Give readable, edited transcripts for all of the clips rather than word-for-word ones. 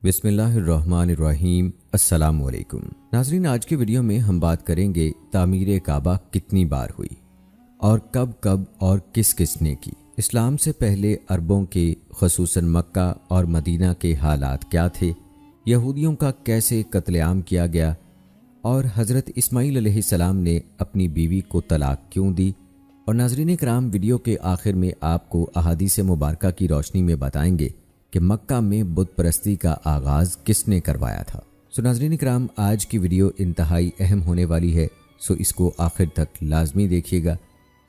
بسم اللہ الرحمن الرحیم۔ السلام علیکم ناظرین، آج کی ویڈیو میں ہم بات کریں گے تعمیر کعبہ کتنی بار ہوئی اور کب اور کس کس نے کی۔ اسلام سے پہلے عربوں کے خصوصاً مکہ اور مدینہ کے حالات کیا تھے، یہودیوں کا کیسے قتل عام کیا گیا، اور حضرت اسماعیل علیہ السلام نے اپنی بیوی کو طلاق کیوں دی، اور ناظرین کرام ویڈیو کے آخر میں آپ کو احادیث مبارکہ کی روشنی میں بتائیں گے کہ مکہ میں بت پرستی کا آغاز کس نے کروایا تھا۔ ناظرین کرام، آج کی ویڈیو انتہائی اہم ہونے والی ہے، اس کو آخر تک لازمی دیکھیے گا۔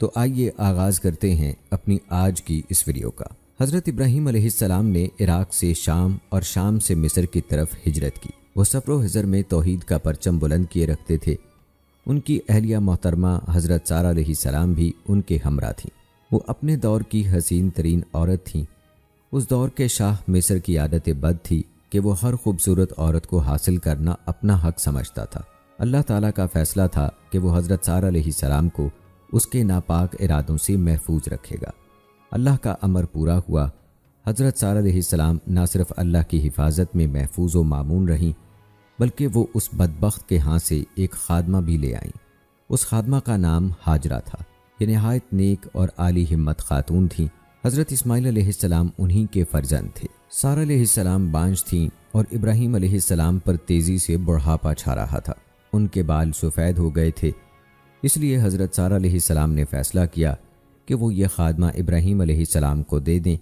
تو آئیے آغاز کرتے ہیں اپنی آج کی اس ویڈیو کا۔ حضرت ابراہیم علیہ السلام نے عراق سے شام اور شام سے مصر کی طرف ہجرت کی۔ وہ سفر و حضر میں توحید کا پرچم بلند کیے رکھتے تھے۔ ان کی اہلیہ محترمہ حضرت سارہ علیہ السلام بھی ان کے ہمراہ تھیں۔ وہ اپنے دور کی حسین ترین عورت تھیں۔ اس دور کے شاہ مصر کی عادت بد تھی کہ وہ ہر خوبصورت عورت کو حاصل کرنا اپنا حق سمجھتا تھا۔ اللہ تعالیٰ کا فیصلہ تھا کہ وہ حضرت سارہ علیہ السلام کو اس کے ناپاک ارادوں سے محفوظ رکھے گا۔ اللہ کا امر پورا ہوا۔ حضرت سارہ علیہ السلام نہ صرف اللہ کی حفاظت میں محفوظ و مامون رہیں، بلکہ وہ اس بدبخت کے ہاں سے ایک خادمہ بھی لے آئیں۔ اس خادمہ کا نام ہاجرہ تھا۔ یہ نہایت نیک اور عالی ہمت خاتون تھیں۔ حضرت اسماعیل علیہ السلام انہی کے فرزند تھے۔ سارہ علیہ السلام بانجھ تھیں اور ابراہیم علیہ السلام پر تیزی سے بڑھاپا چھا رہا تھا۔ ان کے بال سفید ہو گئے تھے، اس لیے حضرت سارہ علیہ السلام نے فیصلہ کیا کہ وہ یہ خادمہ ابراہیم علیہ السلام کو دے دیں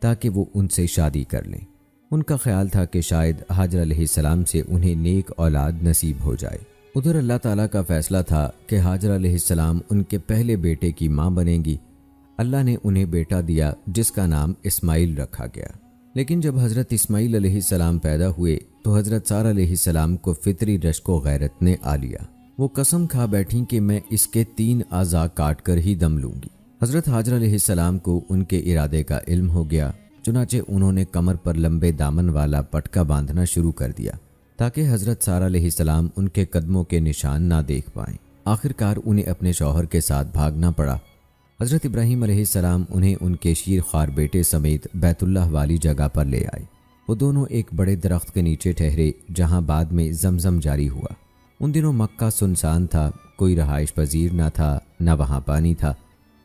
تاکہ وہ ان سے شادی کر لیں۔ ان کا خیال تھا کہ شاید ہاجر علیہ السلام سے انہیں نیک اولاد نصیب ہو جائے۔ ادھر اللہ تعالیٰ کا فیصلہ تھا کہ ہاجر علیہ السلام ان کے پہلے بیٹے کی ماں بنیں گی۔ اللہ نے انہیں بیٹا دیا جس کا نام اسماعیل رکھا گیا۔ لیکن جب حضرت اسماعیل علیہ السلام پیدا ہوئے تو حضرت سارہ علیہ السلام کو فطری رشک و غیرت نے آ لیا۔ وہ قسم کھا بیٹھیں کہ میں اس کے 3 اعضاء کاٹ کر ہی دم لوں گی۔ حضرت ہاجر علیہ السلام کو ان کے ارادے کا علم ہو گیا، چنانچہ انہوں نے کمر پر لمبے دامن والا پٹکا باندھنا شروع کر دیا تاکہ حضرت سارہ علیہ السلام ان کے قدموں کے نشان نہ دیکھ پائیں۔ آخرکار انہیں اپنے شوہر کے ساتھ بھاگنا پڑا۔ حضرت ابراہیم علیہ السلام انہیں ان کے شیر خوار بیٹے سمیت بیت اللہ والی جگہ پر لے آئے۔ وہ دونوں ایک بڑے درخت کے نیچے ٹھہرے جہاں بعد میں زمزم جاری ہوا۔ ان دنوں مکہ سنسان تھا، کوئی رہائش پذیر نہ تھا، نہ وہاں پانی تھا۔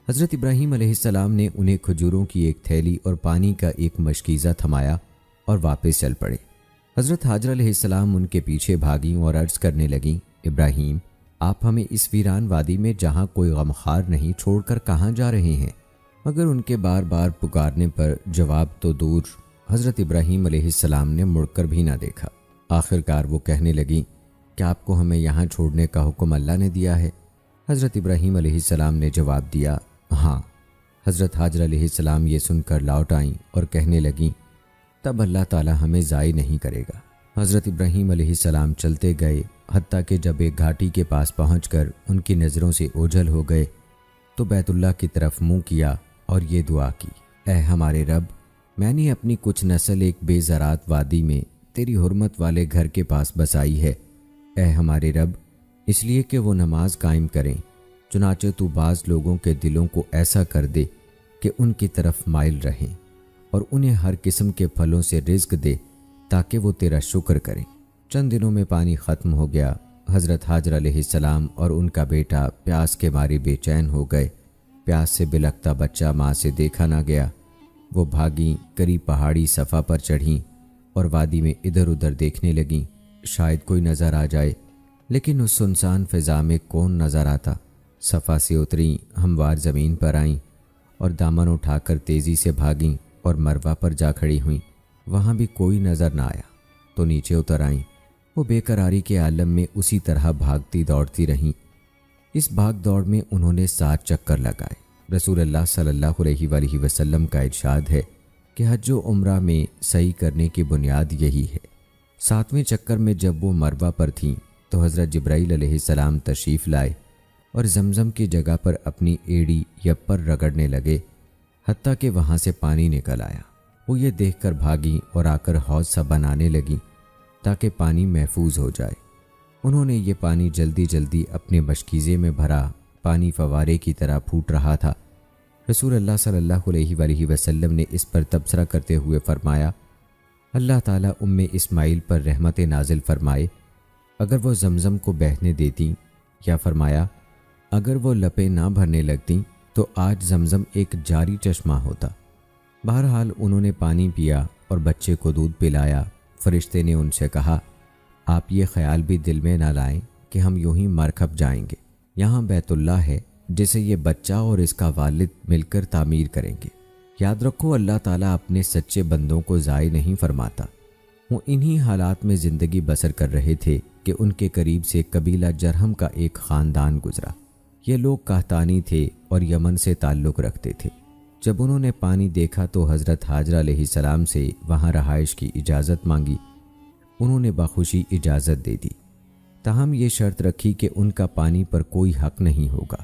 حضرت ابراہیم علیہ السلام نے انہیں کھجوروں کی ایک تھیلی اور پانی کا ایک مشکیزہ تھمایا اور واپس چل پڑے۔ حضرت ہاجر علیہ السلام ان کے پیچھے بھاگیں اور عرض کرنے لگیں، ابراہیم، آپ ہمیں اس ویران وادی میں جہاں کوئی غمخوار نہیں چھوڑ کر کہاں جا رہے ہیں؟ مگر ان کے بار بار پکارنے پر جواب تو دور، حضرت ابراہیم علیہ السلام نے مڑ کر بھی نہ دیکھا۔ آخرکار وہ کہنے لگیں، کیا آپ کو ہمیں یہاں چھوڑنے کا حکم اللہ نے دیا ہے؟ حضرت ابراہیم علیہ السلام نے جواب دیا، ہاں۔ حضرت ہاجر علیہ السلام یہ سن کر لوٹ آئیں اور کہنے لگیں، تب اللہ تعالی ہمیں ضائع نہیں کرے گا۔ حضرت ابراہیم علیہ السلام چلتے گئے، حتیٰ کہ جب ایک گھاٹی کے پاس پہنچ کر ان کی نظروں سے اوجھل ہو گئے تو بیت اللہ کی طرف منہ کیا اور یہ دعا کی، اے ہمارے رب، میں نے اپنی کچھ نسل ایک بے زراعت وادی میں تیری حرمت والے گھر کے پاس بسائی ہے۔ اے ہمارے رب، اس لیے کہ وہ نماز قائم کریں، چنانچہ تو بعض لوگوں کے دلوں کو ایسا کر دے کہ ان کی طرف مائل رہیں، اور انہیں ہر قسم کے پھلوں سے رزق دے تاکہ وہ تیرا شکر کریں۔ چند دنوں میں پانی ختم ہو گیا۔ حضرت ہاجر علیہ السلام اور ان کا بیٹا پیاس کے مارے بے چین ہو گئے۔ پیاس سے بلکتا بچہ ماں سے دیکھا نہ گیا۔ وہ بھاگیں، قریب پہاڑی صفا پر چڑھیں اور وادی میں ادھر ادھر دیکھنے لگیں، شاید کوئی نظر آ جائے، لیکن اس سنسان فضا میں کون نظر آتا۔ صفا سے اتریں، ہموار زمین پر آئیں اور دامن اٹھا کر تیزی سے بھاگیں اور مروہ پر جا کھڑی ہوئیں۔ وہاں بھی کوئی نظر نہ آیا تو نیچے اتر آئیں۔ وہ بے قراری کے عالم میں اسی طرح بھاگتی دوڑتی رہیں۔ اس بھاگ دوڑ میں انہوں نے 7 چکر لگائے۔ رسول اللہ صلی اللہ علیہ وآلہ وسلم کا ارشاد ہے کہ حج و عمرہ میں سعی کرنے کی بنیاد یہی ہے۔ 7ویں چکر میں جب وہ مروہ پر تھیں تو حضرت جبرائیل علیہ السلام تشریف لائے اور زمزم کی جگہ پر اپنی ایڑی یا پر رگڑنے لگے، حتیٰ کہ وہاں سے پانی نکل آیا۔ وہ یہ دیکھ کر بھاگیں اور آ کر حوض سا بنانے لگیں تاکہ پانی محفوظ ہو جائے۔ انہوں نے یہ پانی جلدی جلدی اپنے مشکیزے میں بھرا، پانی فوارے کی طرح پھوٹ رہا تھا۔ رسول اللہ صلی اللہ علیہ وآلہ وسلم نے اس پر تبصرہ کرتے ہوئے فرمایا، اللہ تعالیٰ اسماعیل پر رحمت نازل فرمائے اگر وہ زمزم کو بہنے دیتی، یا فرمایا اگر وہ لپیں نہ بھرنے لگتیں تو آج زمزم ایک جاری چشمہ ہوتا۔ بہرحال انہوں نے پانی پیا اور بچے کو دودھ پلایا۔ فرشتے نے ان سے کہا آپ یہ خیال بھی دل میں نہ لائیں کہ ہم یوں ہی مر کھپ جائیں گے، یہاں بیت اللہ ہے جسے یہ بچہ اور اس کا والد مل کر تعمیر کریں گے۔ یاد رکھو اللہ تعالیٰ اپنے سچے بندوں کو ضائع نہیں فرماتا۔ وہ انہی حالات میں زندگی بسر کر رہے تھے کہ ان کے قریب سے قبیلہ جرہم کا ایک خاندان گزرا۔ یہ لوگ قحطانی تھے اور یمن سے تعلق رکھتے تھے۔ جب انہوں نے پانی دیکھا تو حضرت حاجرہ علیہ السلام سے وہاں رہائش کی اجازت مانگی۔ انہوں نے بخوشی اجازت دے دی، تاہم یہ شرط رکھی کہ ان کا پانی پر کوئی حق نہیں ہوگا۔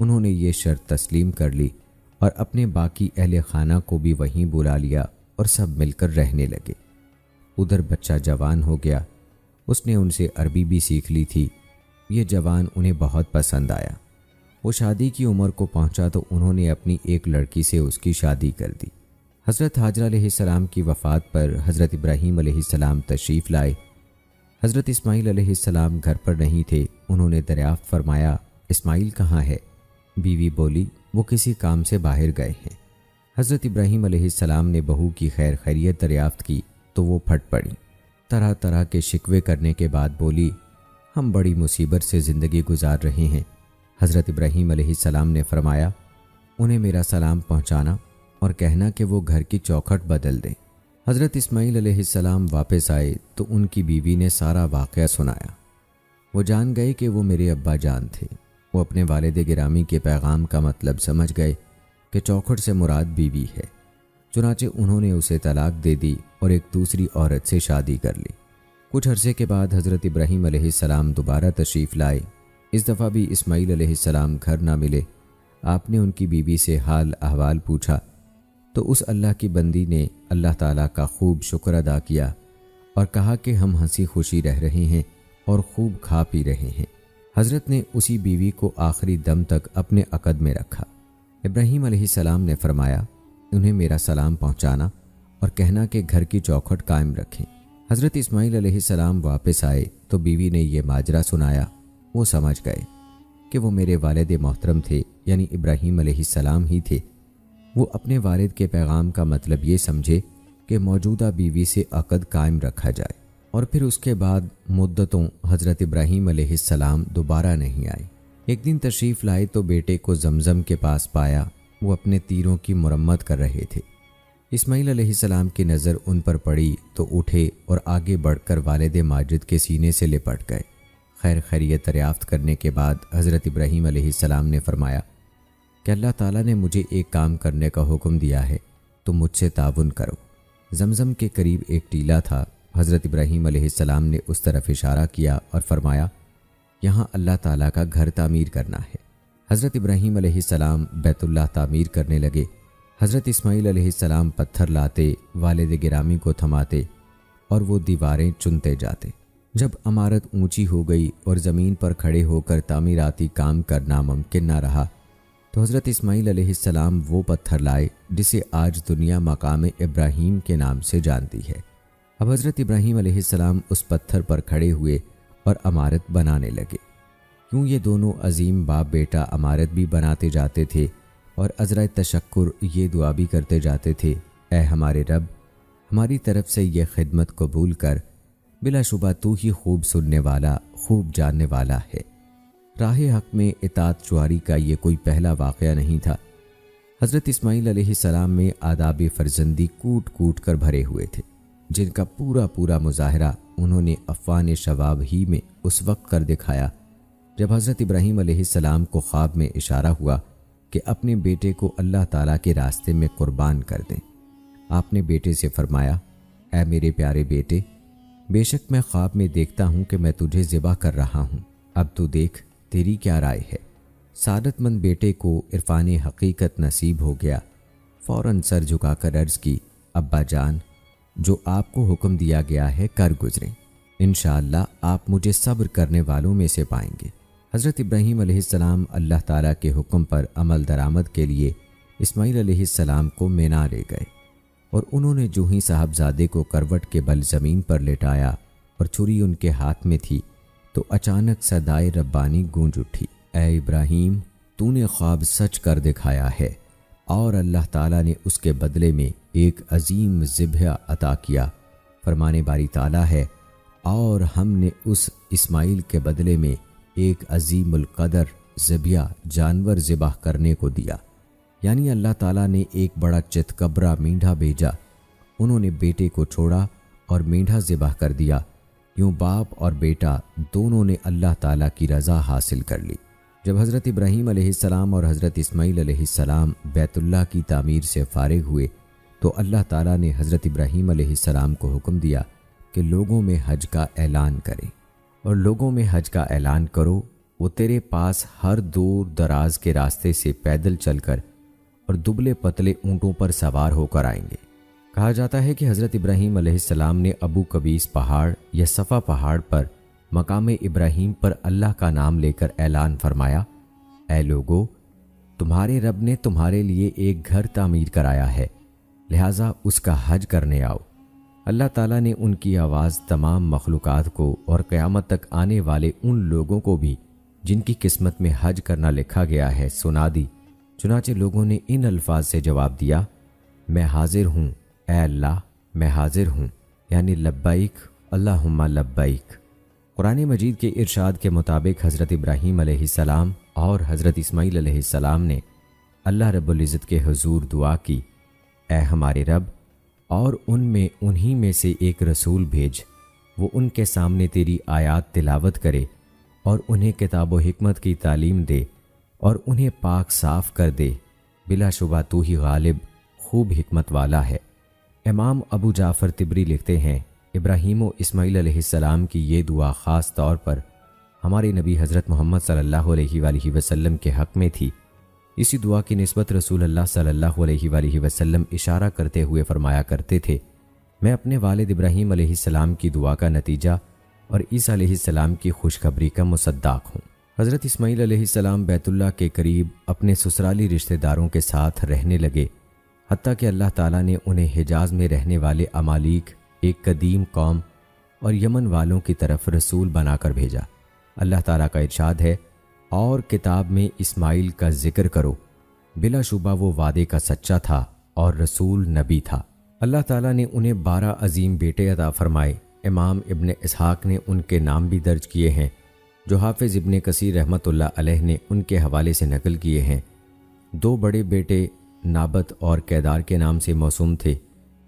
انہوں نے یہ شرط تسلیم کر لی اور اپنے باقی اہل خانہ کو بھی وہیں بلا لیا اور سب مل کر رہنے لگے۔ ادھر بچہ جوان ہو گیا، اس نے ان سے عربی بھی سیکھ لی تھی۔ یہ جوان انہیں بہت پسند آیا۔ وہ شادی کی عمر کو پہنچا تو انہوں نے اپنی ایک لڑکی سے اس کی شادی کر دی۔ حضرت حاجرہ علیہ السلام کی وفات پر حضرت ابراہیم علیہ السلام تشریف لائے۔ حضرت اسماعیل علیہ السلام گھر پر نہیں تھے۔ انہوں نے دریافت فرمایا اسماعیل کہاں ہے؟ بیوی بولی وہ کسی کام سے باہر گئے ہیں۔ حضرت ابراہیم علیہ السلام نے بہو کی خیر خیریت دریافت کی تو وہ پھٹ پڑی۔ طرح طرح کے شکوے کرنے کے بعد بولی ہم بڑی مصیبت سے زندگی گزار رہے ہیں۔ حضرت ابراہیم علیہ السلام نے فرمایا انہیں میرا سلام پہنچانا اور کہنا کہ وہ گھر کی چوکھٹ بدل دیں۔ حضرت اسماعیل علیہ السلام واپس آئے تو ان کی بیوی نے سارا واقعہ سنایا۔ وہ جان گئے کہ وہ میرے ابا جان تھے۔ وہ اپنے والد گرامی کے پیغام کا مطلب سمجھ گئے کہ چوکھٹ سے مراد بیوی ہے، چنانچہ انہوں نے اسے طلاق دے دی اور ایک دوسری عورت سے شادی کر لی۔ کچھ عرصے کے بعد حضرت ابراہیم علیہ السلام دوبارہ تشریف لائے۔ اس دفعہ بھی اسماعیل علیہ السلام گھر نہ ملے۔ آپ نے ان کی بیوی سے حال احوال پوچھا تو اس اللہ کی بندی نے اللہ تعالیٰ کا خوب شکر ادا کیا اور کہا کہ ہم ہنسی خوشی رہ رہے ہیں اور خوب کھا پی رہے ہیں۔ حضرت نے اسی بیوی کو آخری دم تک اپنے عقد میں رکھا۔ ابراہیم علیہ السلام نے فرمایا انہیں میرا سلام پہنچانا اور کہنا کہ گھر کی چوکھٹ قائم رکھیں۔ حضرت اسماعیل علیہ السلام واپس آئے تو بیوی نے یہ ماجرا سنایا۔ وہ سمجھ گئے کہ وہ میرے والد محترم تھے، یعنی ابراہیم علیہ السلام ہی تھے۔ وہ اپنے والد کے پیغام کا مطلب یہ سمجھے کہ موجودہ بیوی سے عقد قائم رکھا جائے، اور پھر اس کے بعد مدتوں حضرت ابراہیم علیہ السلام دوبارہ نہیں آئے۔ ایک دن تشریف لائے تو بیٹے کو زمزم کے پاس پایا، وہ اپنے تیروں کی مرمت کر رہے تھے۔ اسماعیل علیہ السلام کی نظر ان پر پڑی تو اٹھے اور آگے بڑھ کر والد ماجد کے سینے سے لپٹ گئے۔ خیر خیریت دریافت کرنے کے بعد حضرت ابراہیم علیہ السلام نے فرمایا کہ اللہ تعالیٰ نے مجھے ایک کام کرنے کا حکم دیا ہے، تو مجھ سے تعاون کرو۔ زمزم کے قریب ایک ٹیلا تھا۔ حضرت ابراہیم علیہ السلام نے اس طرف اشارہ کیا اور فرمایا یہاں اللہ تعالیٰ کا گھر تعمیر کرنا ہے۔ حضرت ابراہیم علیہ السلام بیت اللہ تعمیر کرنے لگے۔ حضرت اسماعیل علیہ السلام پتھر لاتے، والد گرامی کو تھماتے اور وہ دیواریں چنتے جاتے۔ جب عمارت اونچی ہو گئی اور زمین پر کھڑے ہو کر تعمیراتی کام کرنا ممکن نہ رہا تو حضرت اسماعیل علیہ السلام وہ پتھر لائے جسے آج دنیا مقام ابراہیم کے نام سے جانتی ہے۔ اب حضرت ابراہیم علیہ السلام اس پتھر پر کھڑے ہوئے اور عمارت بنانے لگے۔ کیوں یہ دونوں عظیم باپ بیٹا عمارت بھی بناتے جاتے تھے اور عذرائے تشکر یہ دعا بھی کرتے جاتے تھے اے ہمارے رب، ہماری طرف سے یہ خدمت قبول کر، بلا شبہ تو ہی خوب سننے والا، خوب جاننے والا ہے۔ راہ حق میں اطاعت جواری کا یہ کوئی پہلا واقعہ نہیں تھا۔ حضرت اسماعیل علیہ السلام میں آداب فرزندی کوٹ کوٹ کر بھرے ہوئے تھے، جن کا پورا پورا مظاہرہ انہوں نے افوان شباب ہی میں اس وقت کر دکھایا جب حضرت ابراہیم علیہ السلام کو خواب میں اشارہ ہوا کہ اپنے بیٹے کو اللہ تعالیٰ کے راستے میں قربان کر دیں۔ آپ نے بیٹے سے فرمایا اے میرے پیارے بیٹے، بے شک میں خواب میں دیکھتا ہوں کہ میں تجھے ذبح کر رہا ہوں، اب تو دیکھ تیری کیا رائے ہے۔ سعادت مند بیٹے کو عرفان حقیقت نصیب ہو گیا۔ فوراً سر جھکا کر عرض کی ابا جان، جو آپ کو حکم دیا گیا ہے کر گزریں، انشاءاللہ آپ مجھے صبر کرنے والوں میں سے پائیں گے۔ حضرت ابراہیم علیہ السلام اللہ تعالیٰ کے حکم پر عمل درآمد کے لیے اسماعیل علیہ السلام کو مینا لے گئے اور انہوں نے جو ہی صاحبزادے کو کروٹ کے بل زمین پر لٹایا اور چھری ان کے ہاتھ میں تھی تو اچانک صدائے ربانی گونج اٹھی، اے ابراہیم، تو نے خواب سچ کر دکھایا ہے، اور اللہ تعالیٰ نے اس کے بدلے میں ایک عظیم ذبح عطا کیا۔ فرمانے باری تعالیٰ ہے، اور ہم نے اس اسماعیل کے بدلے میں ایک عظیم القدر ذبیحہ جانور ذبح کرنے کو دیا، یعنی اللہ تعالیٰ نے ایک بڑا چتکبرا مینڈھا بھیجا، انہوں نے بیٹے کو چھوڑا اور مینڈھا ذبح کر دیا۔ یوں باپ اور بیٹا دونوں نے اللہ تعالیٰ کی رضا حاصل کر لی۔ جب حضرت ابراہیم علیہ السلام اور حضرت اسماعیل علیہ السلام بیت اللہ کی تعمیر سے فارغ ہوئے تو اللہ تعالیٰ نے حضرت ابراہیم علیہ السلام کو حکم دیا کہ لوگوں میں حج کا اعلان کریں، اور لوگوں میں حج کا اعلان کرو، وہ تیرے پاس ہر دور دراز کے راستے سے پیدل چل کر اور دبلے پتلے اونٹوں پر سوار ہو کر آئیں گے۔ کہا جاتا ہے کہ حضرت ابراہیم علیہ السلام نے ابو قبیس پہاڑ یا صفا پہاڑ پر مقام ابراہیم پر اللہ کا نام لے کر اعلان فرمایا، اے لوگو، تمہارے رب نے تمہارے لیے ایک گھر تعمیر کرایا ہے، لہٰذا اس کا حج کرنے آؤ۔ اللہ تعالیٰ نے ان کی آواز تمام مخلوقات کو اور قیامت تک آنے والے ان لوگوں کو بھی جن کی قسمت میں حج کرنا لکھا گیا ہے سنا دی۔ چنانچہ لوگوں نے ان الفاظ سے جواب دیا، میں حاضر ہوں اے اللہ، میں حاضر ہوں، یعنی لبیک اللہم لبیک۔ قرآن مجید کے ارشاد کے مطابق حضرت ابراہیم علیہ السلام اور حضرت اسماعیل علیہ السلام نے اللہ رب العزت کے حضور دعا کی، اے ہمارے رب، اور انہی میں سے ایک رسول بھیج، وہ ان کے سامنے تیری آیات تلاوت کرے اور انہیں کتاب و حکمت کی تعلیم دے اور انہیں پاک صاف کر دے، بلا شبہ تو ہی غالب خوب حکمت والا ہے۔ امام ابو جعفر طبری لکھتے ہیں، ابراہیم و اسماعیل علیہ السلام کی یہ دعا خاص طور پر ہمارے نبی حضرت محمد صلی اللہ علیہ وآلہ وسلم کے حق میں تھی۔ اسی دعا کی نسبت رسول اللہ صلی اللہ علیہ وآلہ وسلم اشارہ کرتے ہوئے فرمایا کرتے تھے، میں اپنے والد ابراہیم علیہ السلام کی دعا کا نتیجہ اور عیسیٰ علیہ السلام کی خوشخبری کا مصداق ہوں۔ حضرت اسماعیل علیہ السلام بیت اللہ کے قریب اپنے سسرالی رشتہ داروں کے ساتھ رہنے لگے، حتیٰ کہ اللہ تعالیٰ نے انہیں حجاز میں رہنے والے امالیک، ایک قدیم قوم، اور یمن والوں کی طرف رسول بنا کر بھیجا۔ اللہ تعالیٰ کا ارشاد ہے، اور کتاب میں اسماعیل کا ذکر کرو، بلا شبہ وہ وعدے کا سچا تھا اور رسول نبی تھا۔ اللہ تعالیٰ نے انہیں 12 عظیم بیٹے عطا فرمائے۔ امام ابن اسحاق نے ان کے نام بھی درج کیے ہیں، جو حافظ ابن کثیر رحمۃ اللہ علیہ نے ان کے حوالے سے نقل کیے ہیں۔ 2 بڑے بیٹے نابت اور کیدار کے نام سے موسوم تھے۔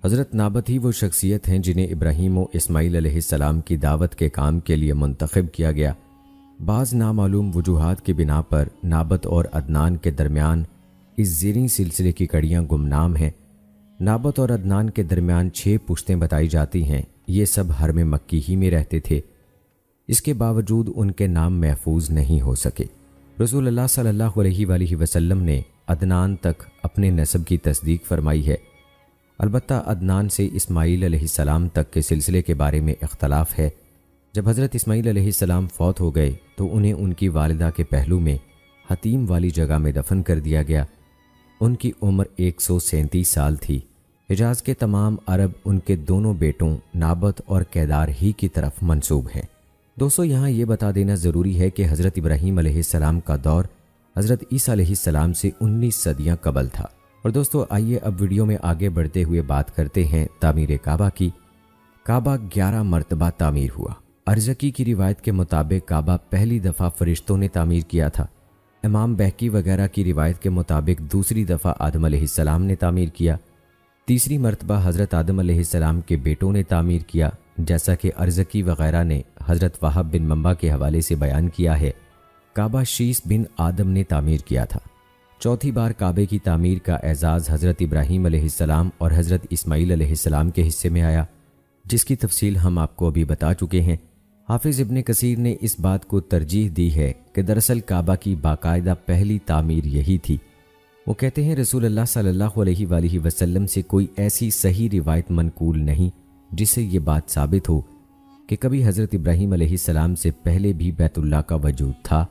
حضرت نابت ہی وہ شخصیت ہیں جنہیں ابراہیم و اسماعیل علیہ السلام کی دعوت کے کام کے لیے منتخب کیا گیا۔ بعض نامعلوم وجوہات کی بنا پر نابت اور عدنان کے درمیان اس زیریں سلسلے کی کڑیاں گمنام ہیں۔ نابت اور عدنان کے درمیان 6 پشتیں بتائی جاتی ہیں، یہ سب حرم مکی ہی میں رہتے تھے، اس کے باوجود ان کے نام محفوظ نہیں ہو سکے۔ رسول اللہ صلی اللہ علیہ وآلہ وسلم نے عدنان تک اپنے نسب کی تصدیق فرمائی ہے، البتہ عدنان سے اسماعیل علیہ السلام تک کے سلسلے کے بارے میں اختلاف ہے۔ جب حضرت اسماعیل علیہ السلام فوت ہو گئے تو انہیں ان کی والدہ کے پہلو میں حتیم والی جگہ میں دفن کر دیا گیا۔ ان کی عمر 137 سال تھی۔ حجاز کے تمام عرب ان کے دونوں بیٹوں نابت اور کیدار ہی کی طرف منسوب ہیں۔ دوستو، یہاں یہ بتا دینا ضروری ہے کہ حضرت ابراہیم علیہ السلام کا دور حضرت عیسیٰ علیہ السلام سے 19 صدیاں قبل تھا۔ اور دوستو، آئیے اب ویڈیو میں آگے بڑھتے ہوئے بات کرتے ہیں تعمیر کعبہ کی۔ کعبہ 11 مرتبہ تعمیر ہوا۔ ارزقی کی روایت کے مطابق کعبہ پہلی دفعہ فرشتوں نے تعمیر کیا تھا۔ امام بہقی وغیرہ کی روایت کے مطابق دوسری دفعہ آدم علیہ السلام نے تعمیر کیا۔ تیسری مرتبہ حضرت آدم علیہ السلام کے بیٹوں نے تعمیر کیا، جیسا کہ ارزقی وغیرہ نے حضرت وہب بن منبع کے حوالے سے بیان کیا ہے۔ کعبہ شیس بن آدم نے تعمیر کیا تھا۔ چوتھی بار کعبے کی تعمیر کا اعزاز حضرت ابراہیم علیہ السلام اور حضرت اسماعیل علیہ السلام کے حصے میں آیا، جس کی تفصیل ہم آپ کو ابھی بتا چکے ہیں۔ حافظ ابن کثیر نے اس بات کو ترجیح دی ہے کہ دراصل کعبہ کی باقاعدہ پہلی تعمیر یہی تھی۔ وہ کہتے ہیں رسول اللہ صلی اللہ علیہ وآلہ وسلم سے کوئی ایسی صحیح روایت منقول نہیں جس سے یہ بات ثابت ہو کہ کبھی حضرت ابراہیم علیہ السلام سے پہلے بھی بیت اللہ کا وجود تھا۔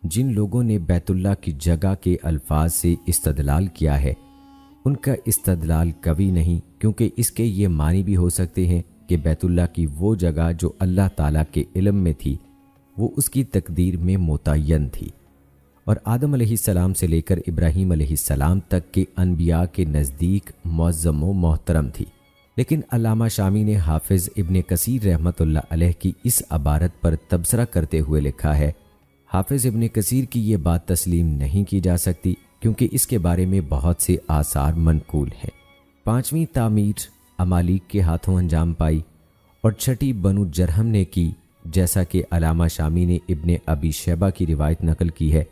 جن لوگوں نے بیت اللہ کی جگہ کے الفاظ سے استدلال کیا ہے، ان کا استدلال قوی نہیں کیونکہ اس کے یہ معنی بھی ہو سکتے ہیں کہ بیت اللہ کی وہ جگہ جو اللہ تعالیٰ کے علم میں تھی وہ اس کی تقدیر میں متعین تھی، اور آدم علیہ السلام سے لے کر ابراہیم علیہ السلام تک کے انبیاء کے نزدیک معظم و محترم تھی۔ لیکن علامہ شامی نے حافظ ابن کثیر رحمۃ اللہ علیہ کی اس عبارت پر تبصرہ کرتے ہوئے لکھا ہے، حافظ ابن کثیر کی یہ بات تسلیم نہیں کی جا سکتی کیونکہ اس کے بارے میں بہت سے آثار منقول ہیں۔ 5ویں تعمیر امالیک کے ہاتھوں انجام پائی اور 6ٹھی بنو جرہم نے کی، جیسا کہ علامہ شامی نے ابن ابی شیبہ کی روایت نقل کی ہے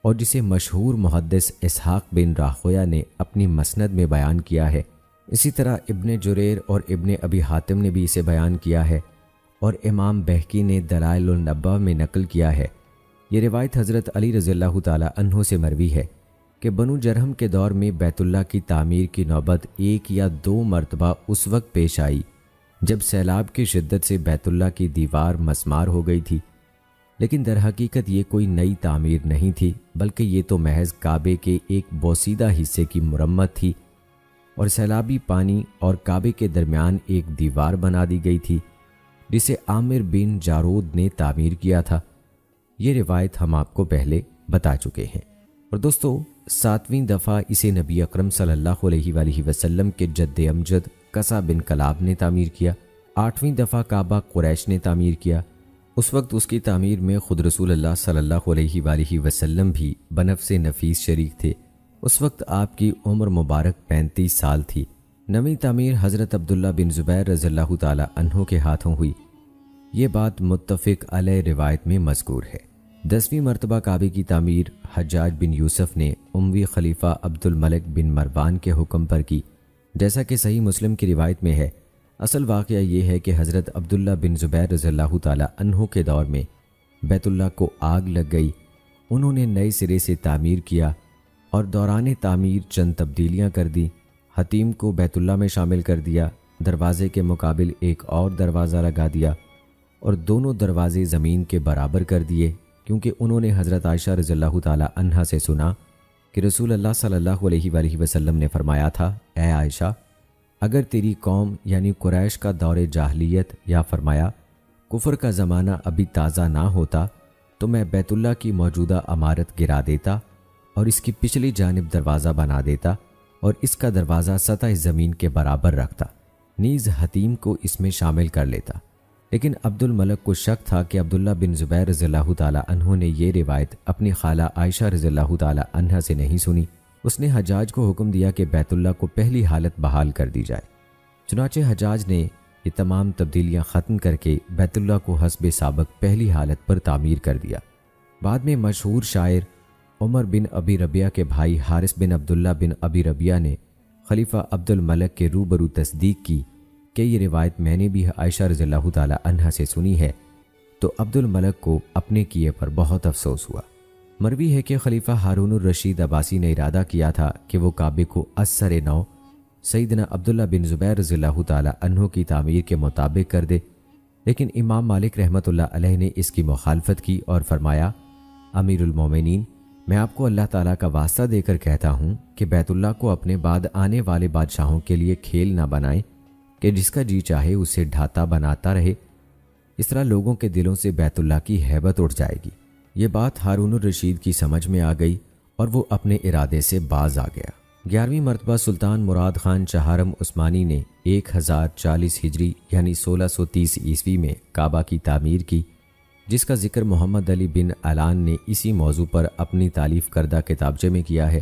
اور جسے مشہور محدث اسحاق بن راہویہ نے اپنی مسند میں بیان کیا ہے۔ اسی طرح ابن جریر اور ابن ابی حاتم نے بھی اسے بیان کیا ہے، اور امام بہقی نے دلائل النبوہ میں نقل کیا ہے۔ یہ روایت حضرت علی رضی اللہ تعالی عنہ سے مروی ہے کہ بنو جرہم کے دور میں بیت اللہ کی تعمیر کی نوبت 1 یا 2 مرتبہ اس وقت پیش آئی جب سیلاب کی شدت سے بیت اللہ کی دیوار مسمار ہو گئی تھی، لیکن در حقیقت یہ کوئی نئی تعمیر نہیں تھی، بلکہ یہ تو محض کعبے کے ایک بوسیدہ حصے کی مرمت تھی، اور سیلابی پانی اور کعبے کے درمیان ایک دیوار بنا دی گئی تھی جسے عامر بن جارود نے تعمیر کیا تھا۔ یہ روایت ہم آپ کو پہلے بتا چکے ہیں۔ اور دوستو، 7ویں دفعہ اسے نبی اکرم صلی اللہ علیہ وآلہ وسلم کے جد امجد قصہ بن کلاب نے تعمیر کیا۔ 8ویں دفعہ کعبہ قریش نے تعمیر کیا۔ اس وقت اس کی تعمیر میں خود رسول اللہ صلی اللہ علیہ وآلہ وسلم بھی بنفس نفیس شریک تھے۔ اس وقت آپ کی عمر مبارک 35 سال تھی۔ 9ویں تعمیر حضرت عبداللہ بن زبیر رضی اللہ تعالی عنہ کے ہاتھوں ہوئی۔ یہ بات متفق علیہ روایت میں مذکور ہے۔ 10ویں مرتبہ کعبے کی تعمیر حجاج بن یوسف نے اموی خلیفہ عبد الملک بن مروان کے حکم پر کی، جیسا کہ صحیح مسلم کی روایت میں ہے۔ اصل واقعہ یہ ہے کہ حضرت عبداللہ بن زبیر رضی اللہ تعالی عنہ کے دور میں بیت اللہ کو آگ لگ گئی۔ انہوں نے نئے سرے سے تعمیر کیا اور دوران تعمیر چند تبدیلیاں کر دیں۔ حتیم کو بیت اللہ میں شامل کر دیا، دروازے کے مقابل ایک اور دروازہ لگا دیا اور دونوں دروازے زمین کے برابر کر دیے، کیونکہ انہوں نے حضرت عائشہ رضی اللہ تعالی عنہا سے سنا کہ رسول اللہ صلی اللہ علیہ وآلہ وسلم نے فرمایا تھا، اے عائشہ، اگر تیری قوم یعنی قریش کا دور جاہلیت یا فرمایا کفر کا زمانہ ابھی تازہ نہ ہوتا تو میں بیت اللہ کی موجودہ عمارت گرا دیتا اور اس کی پچھلی جانب دروازہ بنا دیتا اور اس کا دروازہ سطح زمین کے برابر رکھتا، نیز حتیم کو اس میں شامل کر لیتا۔ لیکن عبد الملک کو شک تھا کہ عبداللہ بن زبیر رضی اللہ تعالی عنہ نے یہ روایت اپنی خالہ عائشہ رضی اللہ تعالی عنہا سے نہیں سنی۔ اس نے حجاج کو حکم دیا کہ بیت اللہ کو پہلی حالت بحال کر دی جائے۔ چنانچہ حجاج نے یہ تمام تبدیلیاں ختم کر کے بیت اللہ کو حسب سابق پہلی حالت پر تعمیر کر دیا۔ بعد میں مشہور شاعر عمر بن ابی ربیعہ کے بھائی حارث بن عبداللہ بن ابی ربیعہ نے خلیفہ عبد الملک کے روبرو تصدیق کی کہ یہ روایت میں نے بھی عائشہ رضی اللہ تعالی عنہا سے سنی ہے، تو عبد الملک کو اپنے کیے پر بہت افسوس ہوا۔ مروی ہے کہ خلیفہ ہارون الرشید عباسی نے ارادہ کیا تھا کہ وہ کعبے کو از سر نو سیدنا عبداللہ بن زبیر رضی اللہ تعالی عنہ کی تعمیر کے مطابق کر دے، لیکن امام مالک رحمۃ اللہ علیہ نے اس کی مخالفت کی اور فرمایا، امیر المومنین، میں آپ کو اللہ تعالیٰ کا واسطہ دے کر کہتا ہوں کہ بیت اللہ کو اپنے بعد آنے والے بادشاہوں کے لیے کھیل نہ بنائیں کہ جس کا جی چاہے اسے ڈھاتا بناتا رہے، اس طرح لوگوں کے دلوں سے بیت اللہ کی ہیبت اٹھ جائے گی۔ یہ بات ہارون الرشید کی سمجھ میں آ گئی اور وہ اپنے ارادے سے باز آ گیا۔ 11ویں مرتبہ سلطان مراد خان چہارم عثمانی نے 1040 ہجری یعنی 1630 عیسوی میں کعبہ کی تعمیر کی، جس کا ذکر محمد علی بن علان نے اسی موضوع پر اپنی تالیف کردہ کتابچے میں کیا ہے۔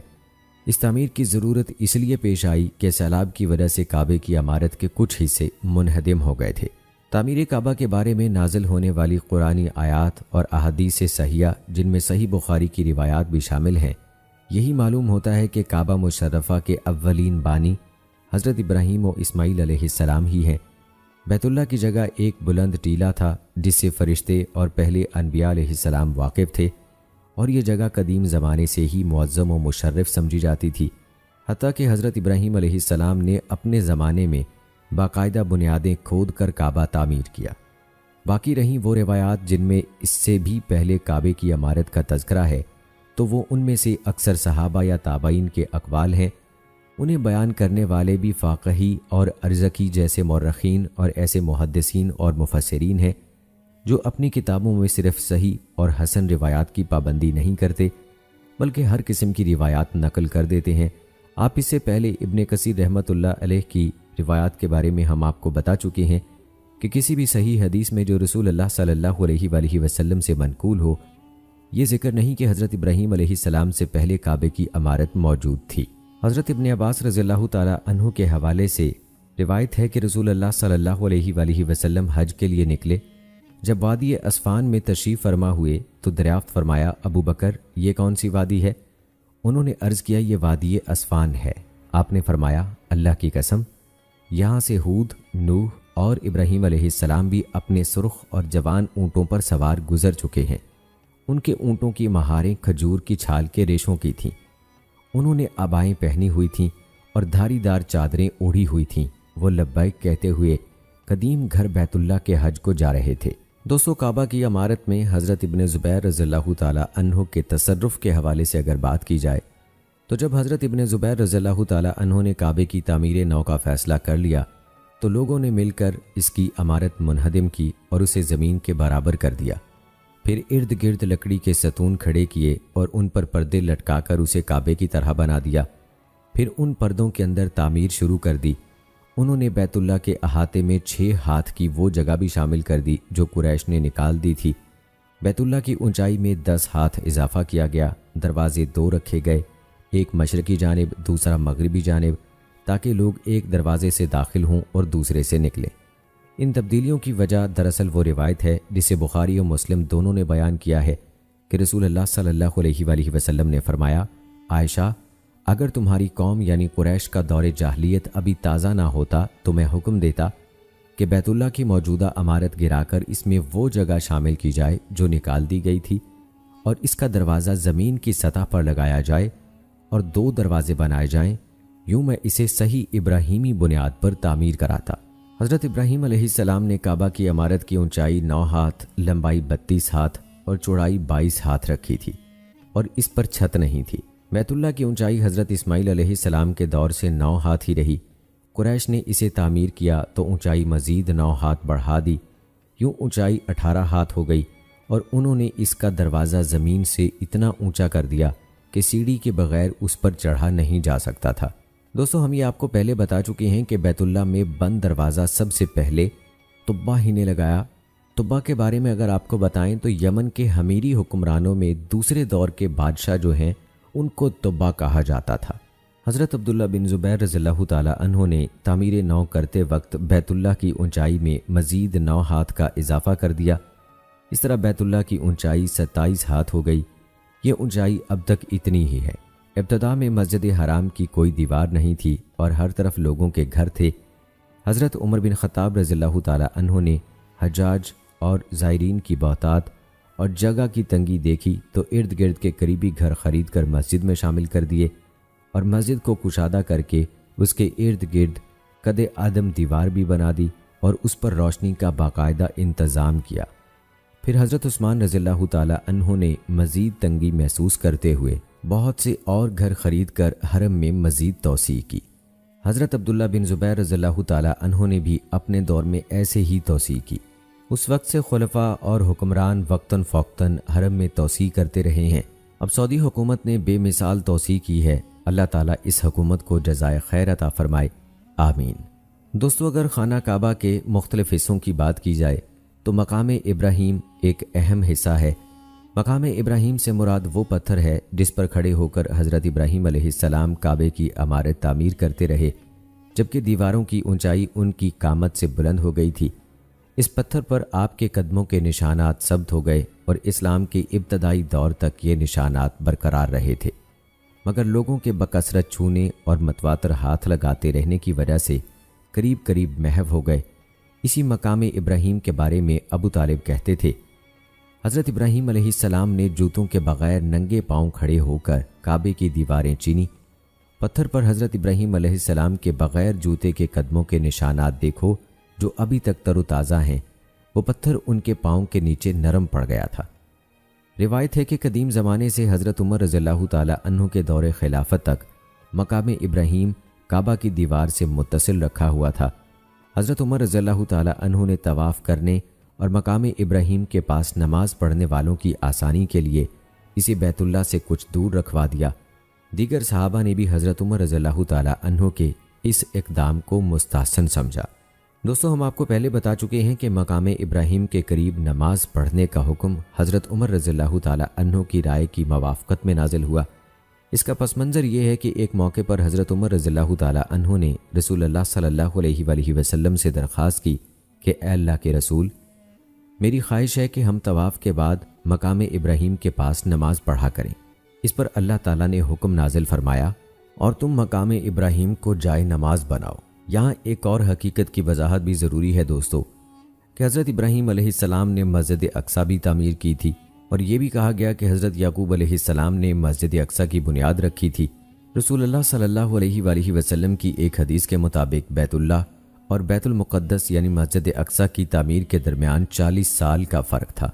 اس تعمیر کی ضرورت اس لیے پیش آئی کہ سیلاب کی وجہ سے کعبے کی عمارت کے کچھ حصے منہدم ہو گئے تھے۔ تعمیر کعبہ کے بارے میں نازل ہونے والی قرآنی آیات اور احادیث صحیحہ، جن میں صحیح بخاری کی روایات بھی شامل ہیں، یہی معلوم ہوتا ہے کہ کعبہ مشرفہ کے اولین بانی حضرت ابراہیم و اسماعیل علیہ السلام ہی ہیں۔ بیت اللہ کی جگہ ایک بلند ٹیلہ تھا جس سے فرشتے اور پہلے انبیاء علیہ السلام واقف تھے، اور یہ جگہ قدیم زمانے سے ہی معظم و مشرف سمجھی جاتی تھی، حتیٰ کہ حضرت ابراہیم علیہ السلام نے اپنے زمانے میں باقاعدہ بنیادیں کھود کر کعبہ تعمیر کیا۔ باقی رہیں وہ روایات جن میں اس سے بھی پہلے کعبے کی عمارت کا تذکرہ ہے، تو وہ ان میں سے اکثر صحابہ یا تابعین کے اقوال ہیں۔ انہیں بیان کرنے والے بھی فاقہی اور ارزقی جیسے مورخین اور ایسے محدثین اور مفسرین ہیں جو اپنی کتابوں میں صرف صحیح اور حسن روایات کی پابندی نہیں کرتے بلکہ ہر قسم کی روایات نقل کر دیتے ہیں۔ آپ اس سے پہلے ابن کثیر رحمۃ اللہ علیہ کی روایات کے بارے میں ہم آپ کو بتا چکے ہیں کہ کسی بھی صحیح حدیث میں جو رسول اللہ صلی اللہ علیہ وآلہ وسلم سے منقول ہو، یہ ذکر نہیں کہ حضرت ابراہیم علیہ السلام سے پہلے کعبے کی عمارت موجود تھی۔ حضرت ابن عباس رضی اللہ تعالی عنہ کے حوالے سے روایت ہے کہ رسول اللہ صلی اللہ علیہ وآلہ وسلم حج کے لیے نکلے۔ جب وادی اسفان میں تشریف فرما ہوئے تو دریافت فرمایا، ابو بکر یہ کون سی وادی ہے؟ انہوں نے عرض کیا، یہ وادی اسفان ہے۔ آپ نے فرمایا، اللہ کی قسم، یہاں سے ہود، نوح اور ابراہیم علیہ السلام بھی اپنے سرخ اور جوان اونٹوں پر سوار گزر چکے ہیں۔ ان کے اونٹوں کی مہاریں کھجور کی چھال کے ریشوں کی تھیں۔ انہوں نے عبائیں پہنی ہوئی تھیں اور دھاری دار چادریں اوڑھی ہوئی تھیں۔ وہ لبیک کہتے ہوئے قدیم گھر بیت اللہ کے حج کو جا رہے تھے۔ دوستو، کعبہ کی عمارت میں حضرت ابن زبیر رضی اللہ تعالی عنہ کے تصرف کے حوالے سے اگر بات کی جائے تو جب حضرت ابن زبیر رضی اللہ تعالی عنہ نے کعبے کی تعمیر نو کا فیصلہ کر لیا تو لوگوں نے مل کر اس کی عمارت منہدم کی اور اسے زمین کے برابر کر دیا۔ پھر ارد گرد لکڑی کے ستون کھڑے کیے اور ان پر پردے لٹکا کر اسے کعبے کی طرح بنا دیا۔ پھر ان پردوں کے اندر تعمیر شروع کر دی۔ انہوں نے بیت اللہ کے احاطے میں 6 ہاتھ کی وہ جگہ بھی شامل کر دی جو قریش نے نکال دی تھی۔ بیت اللہ کی اونچائی میں 10 ہاتھ اضافہ کیا گیا۔ دروازے 2 رکھے گئے، ایک مشرقی جانب دوسرا مغربی جانب، تاکہ لوگ ایک دروازے سے داخل ہوں اور دوسرے سے نکلیں۔ ان تبدیلیوں کی وجہ دراصل وہ روایت ہے جسے بخاری اور مسلم دونوں نے بیان کیا ہے کہ رسول اللہ صلی اللہ علیہ وآلہ وسلم نے فرمایا، عائشہ، اگر تمہاری قوم یعنی قریش کا دور جاہلیت ابھی تازہ نہ ہوتا تو میں حکم دیتا کہ بیت اللہ کی موجودہ عمارت گرا کر اس میں وہ جگہ شامل کی جائے جو نکال دی گئی تھی، اور اس کا دروازہ زمین کی سطح پر لگایا جائے اور 2 دروازے بنائے جائیں، یوں میں اسے صحیح ابراہیمی بنیاد پر تعمیر کراتا۔ حضرت ابراہیم علیہ السلام نے کعبہ کی عمارت کی اونچائی 9 ہاتھ، لمبائی 32 ہاتھ اور چوڑائی 22 ہاتھ رکھی تھی، اور اس پر چھت نہیں تھی۔ بیت اللہ کی اونچائی حضرت اسماعیل علیہ السلام کے دور سے 9 ہاتھ ہی رہی۔ قریش نے اسے تعمیر کیا تو اونچائی مزید 9 ہاتھ بڑھا دی، یوں اونچائی 18 ہاتھ ہو گئی، اور انہوں نے اس کا دروازہ زمین سے اتنا اونچا کر دیا کہ سیڑھی کے بغیر اس پر چڑھا نہیں جا سکتا تھا۔ دوستو، ہم یہ آپ کو پہلے بتا چکے ہیں کہ بیت اللہ میں بند دروازہ سب سے پہلے طبہ ہی نے لگایا۔ طبہ کے بارے میں اگر آپ کو بتائیں تو یمن کے حمیری حکمرانوں میں دوسرے دور کے بادشاہ جو ہیں ان کو طبہ کہا جاتا تھا۔ حضرت عبداللہ بن زبیر رضی اللہ تعالی عنہ نے تعمیر نو کرتے وقت بیت اللہ کی اونچائی میں مزید 9 ہاتھ کا اضافہ کر دیا۔ اس طرح بیت اللہ کی اونچائی 27 ہاتھ ہو گئی۔ یہ اونچائی اب تک اتنی ہی ہے۔ ابتدا میں مسجد حرام کی کوئی دیوار نہیں تھی اور ہر طرف لوگوں کے گھر تھے۔ حضرت عمر بن خطاب رضی اللہ تعالی عنہ نے حجاج اور زائرین کی بہتات اور جگہ کی تنگی دیکھی تو ارد گرد کے قریبی گھر خرید کر مسجد میں شامل کر دیے اور مسجد کو کشادہ کر کے اس کے ارد گرد قد آدم دیوار بھی بنا دی اور اس پر روشنی کا باقاعدہ انتظام کیا۔ پھر حضرت عثمان رضی اللہ تعالی عنہ نے مزید تنگی محسوس کرتے ہوئے بہت سے اور گھر خرید کر حرم میں مزید توسیع کی۔ حضرت عبداللہ بن زبیر رضی اللہ تعالی عنہ نے بھی اپنے دور میں ایسے ہی توسیع کی۔ اس وقت سے خلفاء اور حکمران وقتاً فوقتاً حرم میں توسیع کرتے رہے ہیں۔ اب سعودی حکومت نے بے مثال توسیع کی ہے۔ اللہ تعالیٰ اس حکومت کو جزائے خیر عطا فرمائے، آمین۔ دوستو، اگر خانہ کعبہ کے مختلف حصوں کی بات کی جائے تو مقام ابراہیم ایک اہم حصہ ہے۔ مقام ابراہیم سے مراد وہ پتھر ہے جس پر کھڑے ہو کر حضرت ابراہیم علیہ السلام کعبے کی عمارت تعمیر کرتے رہے، جبکہ دیواروں کی اونچائی ان کی قامت سے بلند ہو گئی تھی۔ اس پتھر پر آپ کے قدموں کے نشانات ثبت ہو گئے اور اسلام کے ابتدائی دور تک یہ نشانات برقرار رہے تھے، مگر لوگوں کے بکثرت چھونے اور متواتر ہاتھ لگاتے رہنے کی وجہ سے قریب قریب محو ہو گئے۔ اسی مقام ابراہیم کے بارے میں ابو طالب کہتے تھے، حضرت ابراہیم علیہ السلام نے جوتوں کے بغیر ننگے پاؤں کھڑے ہو کر کعبے کی دیواریں چینی۔ پتھر پر حضرت ابراہیم علیہ السلام کے بغیر جوتے کے قدموں کے نشانات دیکھو جو ابھی تک تر و تازہ ہیں۔ وہ پتھر ان کے پاؤں کے نیچے نرم پڑ گیا تھا۔ روایت ہے کہ قدیم زمانے سے حضرت عمر رضی اللہ تعالی عنہ کے دور خلافت تک مقام ابراہیم کعبہ کی دیوار سے متصل رکھا ہوا تھا۔ حضرت عمر رضی اللہ تعالی عنہ نے طواف کرنے اور مقام ابراہیم کے پاس نماز پڑھنے والوں کی آسانی کے لیے اسے بیت اللہ سے کچھ دور رکھوا دیا۔ دیگر صحابہ نے بھی حضرت عمر رضی اللہ تعالی عنہ کے اس اقدام کو مستحسن سمجھا۔ دوستو، ہم آپ کو پہلے بتا چکے ہیں کہ مقام ابراہیم کے قریب نماز پڑھنے کا حکم حضرت عمر رضی اللہ تعالی عنہ کی رائے کی موافقت میں نازل ہوا۔ اس کا پس منظر یہ ہے کہ ایک موقع پر حضرت عمر رضی اللہ تعالی عنہ نے رسول اللہ صلی اللہ علیہ وآلہ وسلم سے درخواست کی کہ اے اللہ کے رسول، میری خواہش ہے کہ ہم طواف کے بعد مقام ابراہیم کے پاس نماز پڑھا کریں۔ اس پر اللہ تعالیٰ نے حکم نازل فرمایا، اور تم مقام ابراہیم کو جائے نماز بناؤ۔ یہاں ایک اور حقیقت کی وضاحت بھی ضروری ہے دوستو، کہ حضرت ابراہیم علیہ السلام نے مسجد اقصی بھی تعمیر کی تھی، اور یہ بھی کہا گیا کہ حضرت یعقوب علیہ السلام نے مسجد اقصی کی بنیاد رکھی تھی۔ رسول اللہ صلی اللہ علیہ وآلہ وسلم کی ایک حدیث کے مطابق بیت اللہ اور بیت المقدس یعنی مسجد اقصی کی تعمیر کے درمیان 40 سال کا فرق تھا۔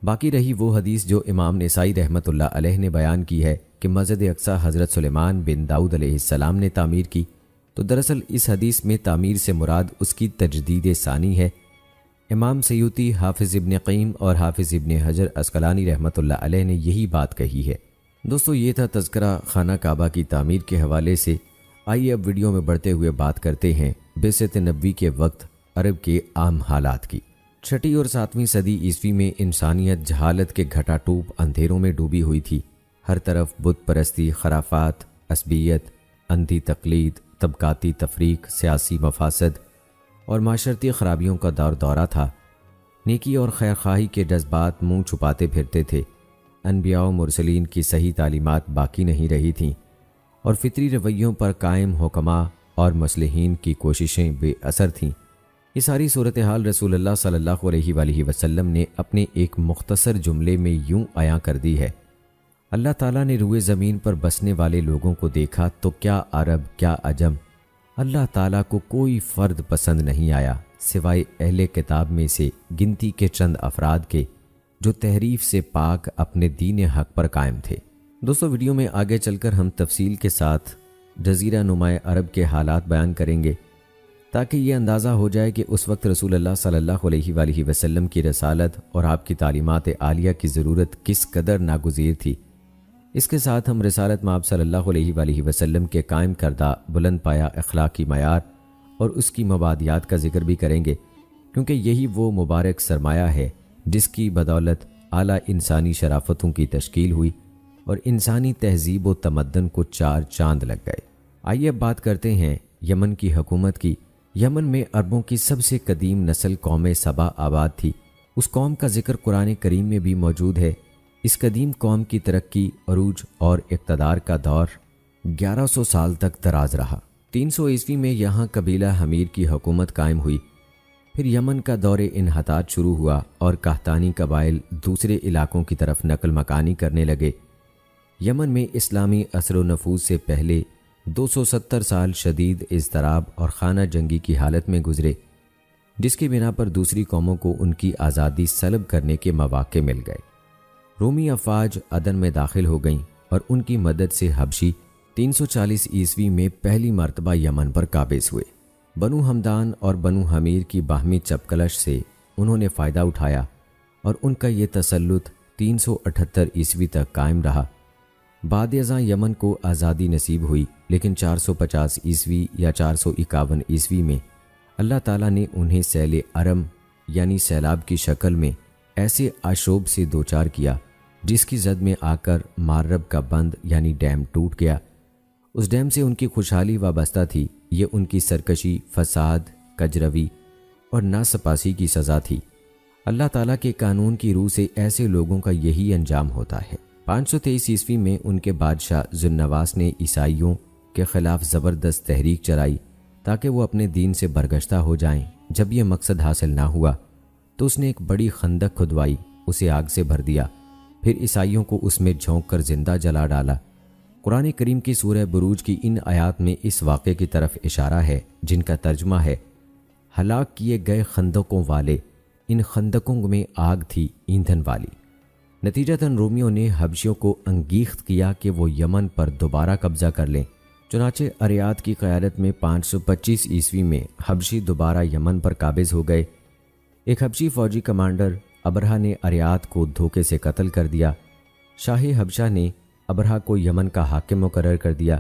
باقی رہی وہ حدیث جو امام نسائی رحمۃ اللہ علیہ نے بیان کی ہے کہ مسجد اقصی حضرت سلیمان بن داؤد علیہ السلام نے تعمیر کی، تو دراصل اس حدیث میں تعمیر سے مراد اس کی تجدید ثانی ہے۔ امام سیوطی، حافظ ابن قیم اور حافظ ابن حجر عسقلانی رحمۃ اللہ علیہ نے یہی بات کہی ہے۔ دوستو، یہ تھا تذکرہ خانہ کعبہ کی تعمیر کے حوالے سے۔ آئیے اب ویڈیو میں بڑھتے ہوئے بات کرتے ہیں بعثت نبوی کے وقت عرب کے عام حالات کی۔ 6 اور 7ویں صدی عیسوی میں انسانیت جہالت کے گھٹا ٹوپ اندھیروں میں ڈوبی ہوئی تھی۔ ہر طرف بت پرستی، خرافات، عصبیت، اندھی تقلید، طبقاتی تفریق، سیاسی مفاسد اور معاشرتی خرابیوں کا دورہ تھا۔ نیکی اور خیرخواہی کے جذبات منہ چھپاتے پھرتے تھے۔ انبیاء و مرسلین کی صحیح تعلیمات باقی نہیں رہی تھیں، اور فطری رویوں پر قائم حکماء اور مصلحین کی کوششیں بے اثر تھیں۔ یہ ساری صورتحال رسول اللہ صلی اللہ علیہ وآلہ وسلم نے اپنے ایک مختصر جملے میں یوں عیاں کر دی ہے: اللہ تعالیٰ نے روئے زمین پر بسنے والے لوگوں کو دیکھا تو کیا عرب کیا عجم، اللہ تعالیٰ کو کوئی فرد پسند نہیں آیا سوائے اہل کتاب میں سے گنتی کے چند افراد کے جو تحریف سے پاک اپنے دین حق پر قائم تھے۔ دوستو، ویڈیو میں آگے چل کر ہم تفصیل کے ساتھ جزیرہ نما عرب کے حالات بیان کریں گے، تاکہ یہ اندازہ ہو جائے کہ اس وقت رسول اللہ صلی اللہ علیہ وآلہ وسلم کی رسالت اور آپ کی تعلیمات عالیہ کی ضرورت کس قدر ناگزیر تھی۔ اس کے ساتھ ہم رسالت مآب صلی اللہ علیہ وآلہ وسلم کے قائم کردہ بلند پایہ اخلاقی معیار اور اس کی مبادیات کا ذکر بھی کریں گے، کیونکہ یہی وہ مبارک سرمایہ ہے جس کی بدولت اعلیٰ انسانی شرافتوں کی تشکیل ہوئی اور انسانی تہذیب و تمدن کو 4 چاند لگ گئے۔ آئیے اب بات کرتے ہیں یمن کی حکومت کی۔ یمن میں عربوں کی سب سے قدیم نسل قوم سبا آباد تھی۔ اس قوم کا ذکر قرآن کریم میں بھی موجود ہے۔ اس قدیم قوم کی ترقی، عروج اور اقتدار کا دور 1100 سال تک دراز رہا۔ 300 عیسوی میں یہاں قبیلہ حمیر کی حکومت قائم ہوئی۔ پھر یمن کا دور انحطاط شروع ہوا اور قحطانی قبائل دوسرے علاقوں کی طرف نقل مکانی کرنے لگے۔ یمن میں اسلامی اثر و نفوذ سے پہلے 270 سال شدید اضطراب اور خانہ جنگی کی حالت میں گزرے، جس کی بنا پر دوسری قوموں کو ان کی آزادی سلب کرنے کے مواقع مل گئے۔ رومی افواج عدن میں داخل ہو گئیں اور ان کی مدد سے حبشی 340 عیسوی میں پہلی مرتبہ یمن پر قابض ہوئے۔ بنو ہمدان اور بنو حمیر کی باہمی چپکلش سے انہوں نے فائدہ اٹھایا اور ان کا یہ تسلط 378 عیسوی تک قائم رہا۔ بعد ازاں یمن کو آزادی نصیب ہوئی، لیکن 450 عیسوی یا 451 عیسوی میں اللہ تعالیٰ نے انہیں سیل ارم یعنی سیلاب کی شکل میں ایسے آشوب سے دوچار کیا جس کی زد میں آ کر مارب کا بند یعنی ڈیم ٹوٹ گیا۔ اس ڈیم سے ان کی خوشحالی وابستہ تھی، یہ ان کی سرکشی، فساد، کجروی اور ناسپاسی کی سزا تھی۔ اللہ تعالیٰ کے قانون کی روح سے ایسے لوگوں کا یہی انجام ہوتا ہے۔ 523 عیسوی میں ان کے بادشاہ ذوالنواس نے عیسائیوں کے خلاف زبردست تحریک چلائی تاکہ وہ اپنے دین سے برگشتہ ہو جائیں۔ جب یہ مقصد حاصل نہ ہوا تو اس نے ایک بڑی خندق کھدوائی، اسے آگ سے بھر دیا، پھر عیسائیوں کو اس میں جھونک کر زندہ جلا ڈالا۔ قرآن کریم کی سورہ بروج کی ان آیات میں اس واقعے کی طرف اشارہ ہے جن کا ترجمہ ہے: ہلاک کیے گئے خندقوں والے، ان خندقوں میں آگ تھی ایندھن والی۔ نتیجتاً رومیوں نے حبشیوں کو انگیخت کیا کہ وہ یمن پر دوبارہ قبضہ کر لیں، چنانچہ اریاد کی قیادت میں 525 عیسوی میں حبشی دوبارہ یمن پر قابض ہو گئے۔ ایک حبشی فوجی کمانڈر ابرہہ نے اریاد کو دھوکے سے قتل کر دیا۔ شاہ حبشہ نے ابرہہ کو یمن کا حاکم مقرر کر دیا۔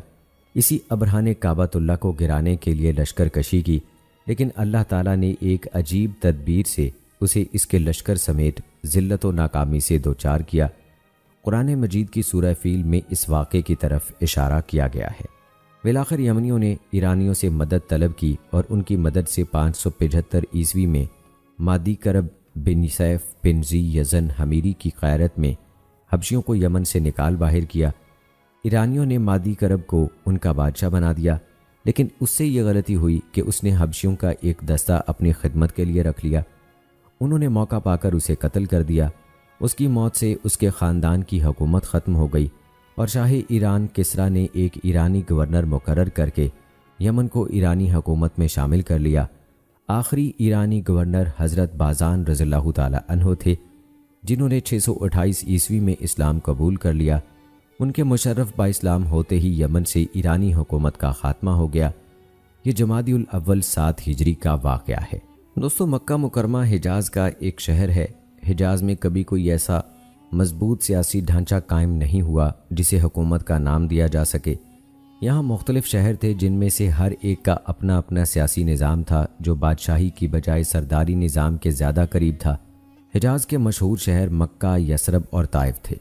اسی ابرہہ نے کعبۃ اللہ کو گرانے کے لیے لشکر کشی کی، لیکن اللہ تعالیٰ نے ایک عجیب تدبیر سے اسے اس کے لشکر سمیت ذلت و ناکامی سے دوچار کیا۔ قرآن مجید کی سورہ فیل میں اس واقعے کی طرف اشارہ کیا گیا ہے۔ بالآخر یمنیوں نے ایرانیوں سے مدد طلب کی اور ان کی مدد سے 575 عیسوی میں مادی کرب بن سیف بن ذی یزن حمیری کی قیادت میں حبشیوں کو یمن سے نکال باہر کیا۔ ایرانیوں نے مادی کرب کو ان کا بادشاہ بنا دیا، لیکن اس سے یہ غلطی ہوئی کہ اس نے حبشیوں کا ایک دستہ اپنی خدمت کے لیے رکھ لیا۔ انہوں نے موقع پا کر اسے قتل کر دیا۔ اس کی موت سے اس کے خاندان کی حکومت ختم ہو گئی اور شاہ ایران کسریٰ نے ایک ایرانی گورنر مقرر کر کے یمن کو ایرانی حکومت میں شامل کر لیا۔ آخری ایرانی گورنر حضرت بازان رضی اللہ تعالی عنہ تھے، جنہوں نے 628 عیسوی میں اسلام قبول کر لیا۔ ان کے مشرف با اسلام ہوتے ہی یمن سے ایرانی حکومت کا خاتمہ ہو گیا۔ یہ جمادی الاول 7 ہجری کا واقعہ ہے۔ دوستو، مکہ مکرمہ حجاز کا ایک شہر ہے۔ حجاز میں کبھی کوئی ایسا مضبوط سیاسی ڈھانچہ قائم نہیں ہوا جسے حکومت کا نام دیا جا سکے۔ یہاں مختلف شہر تھے جن میں سے ہر ایک کا اپنا اپنا سیاسی نظام تھا جو بادشاہی کی بجائے سرداری نظام کے زیادہ قریب تھا۔ حجاز کے مشہور شہر مکہ، یثرب اور طائف تھے۔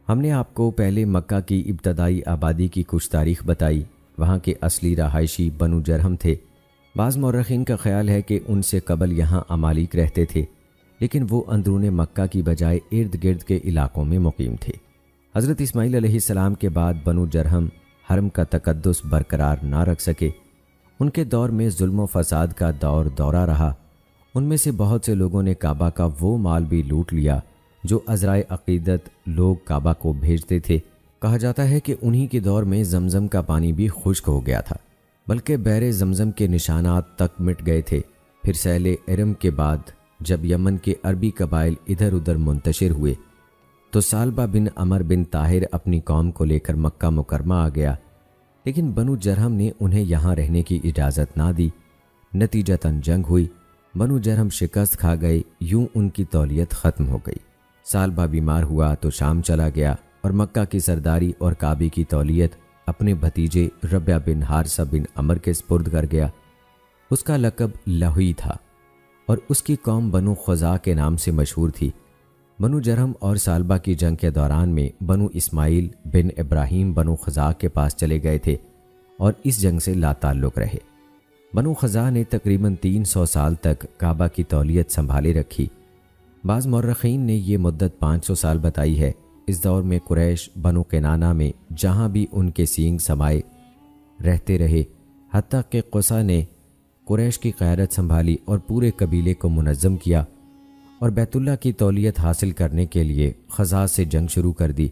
ہم نے آپ کو پہلے مکہ کی ابتدائی آبادی کی کچھ تاریخ بتائی۔ وہاں کے اصلی رہائشی بنو جرہم تھے۔ بعض مورخین کا خیال ہے کہ ان سے قبل یہاں امالیک رہتے تھے، لیکن وہ اندرون مکہ کی بجائے ارد گرد کے علاقوں میں مقیم تھے۔ حضرت اسماعیل علیہ السلام کے بعد بنو جرہم حرم کا تقدس برقرار نہ رکھ سکے۔ ان کے دور میں ظلم و فساد کا دورہ رہا۔ ان میں سے بہت سے لوگوں نے کعبہ کا وہ مال بھی لوٹ لیا جو عذرائے عقیدت لوگ کعبہ کو بھیجتے تھے۔ کہا جاتا ہے کہ انہی کے دور میں زمزم کا پانی بھی خشک ہو گیا تھا، بلکہ بحر زمزم کے نشانات تک مٹ گئے تھے۔ پھر سیل ارم کے بعد جب یمن کے عربی قبائل ادھر ادھر منتشر ہوئے تو سالبہ بن عمر بن طاہر اپنی قوم کو لے کر مکہ مکرمہ آ گیا، لیکن بنو جرہم نے انہیں یہاں رہنے کی اجازت نہ دی۔ نتیجتاً جنگ ہوئی، بنو جرہم شکست کھا گئے، یوں ان کی تولیت ختم ہو گئی۔ سالبہ بیمار ہوا تو شام چلا گیا اور مکہ کی سرداری اور کعبے کی تولیت اپنے بھتیجے ربیہ بن حارثہ بن عمر کے سپرد کر گیا۔ اس کا لقب لہوی تھا اور اس کی قوم بنو خزاع کے نام سے مشہور تھی۔ بنو جرہم اور سالبہ کی جنگ کے دوران میں بنو اسماعیل بن ابراہیم بنو خزاع کے پاس چلے گئے تھے اور اس جنگ سے لا تعلق رہے۔ بنو خزاع نے تقریباً 300 سال تک کعبہ کی تولیت سنبھالے رکھی۔ بعض مورخین نے یہ مدت 500 سال بتائی ہے۔ اس دور میں قریش بنو کنانہ میں جہاں بھی ان کے سینگ سمائے رہتے رہے، حتیٰ کہ قصا نے قریش کی قیادت سنبھالی اور پورے قبیلے کو منظم کیا اور بیت اللہ کی تولیت حاصل کرنے کے لیے خزاع سے جنگ شروع کر دی۔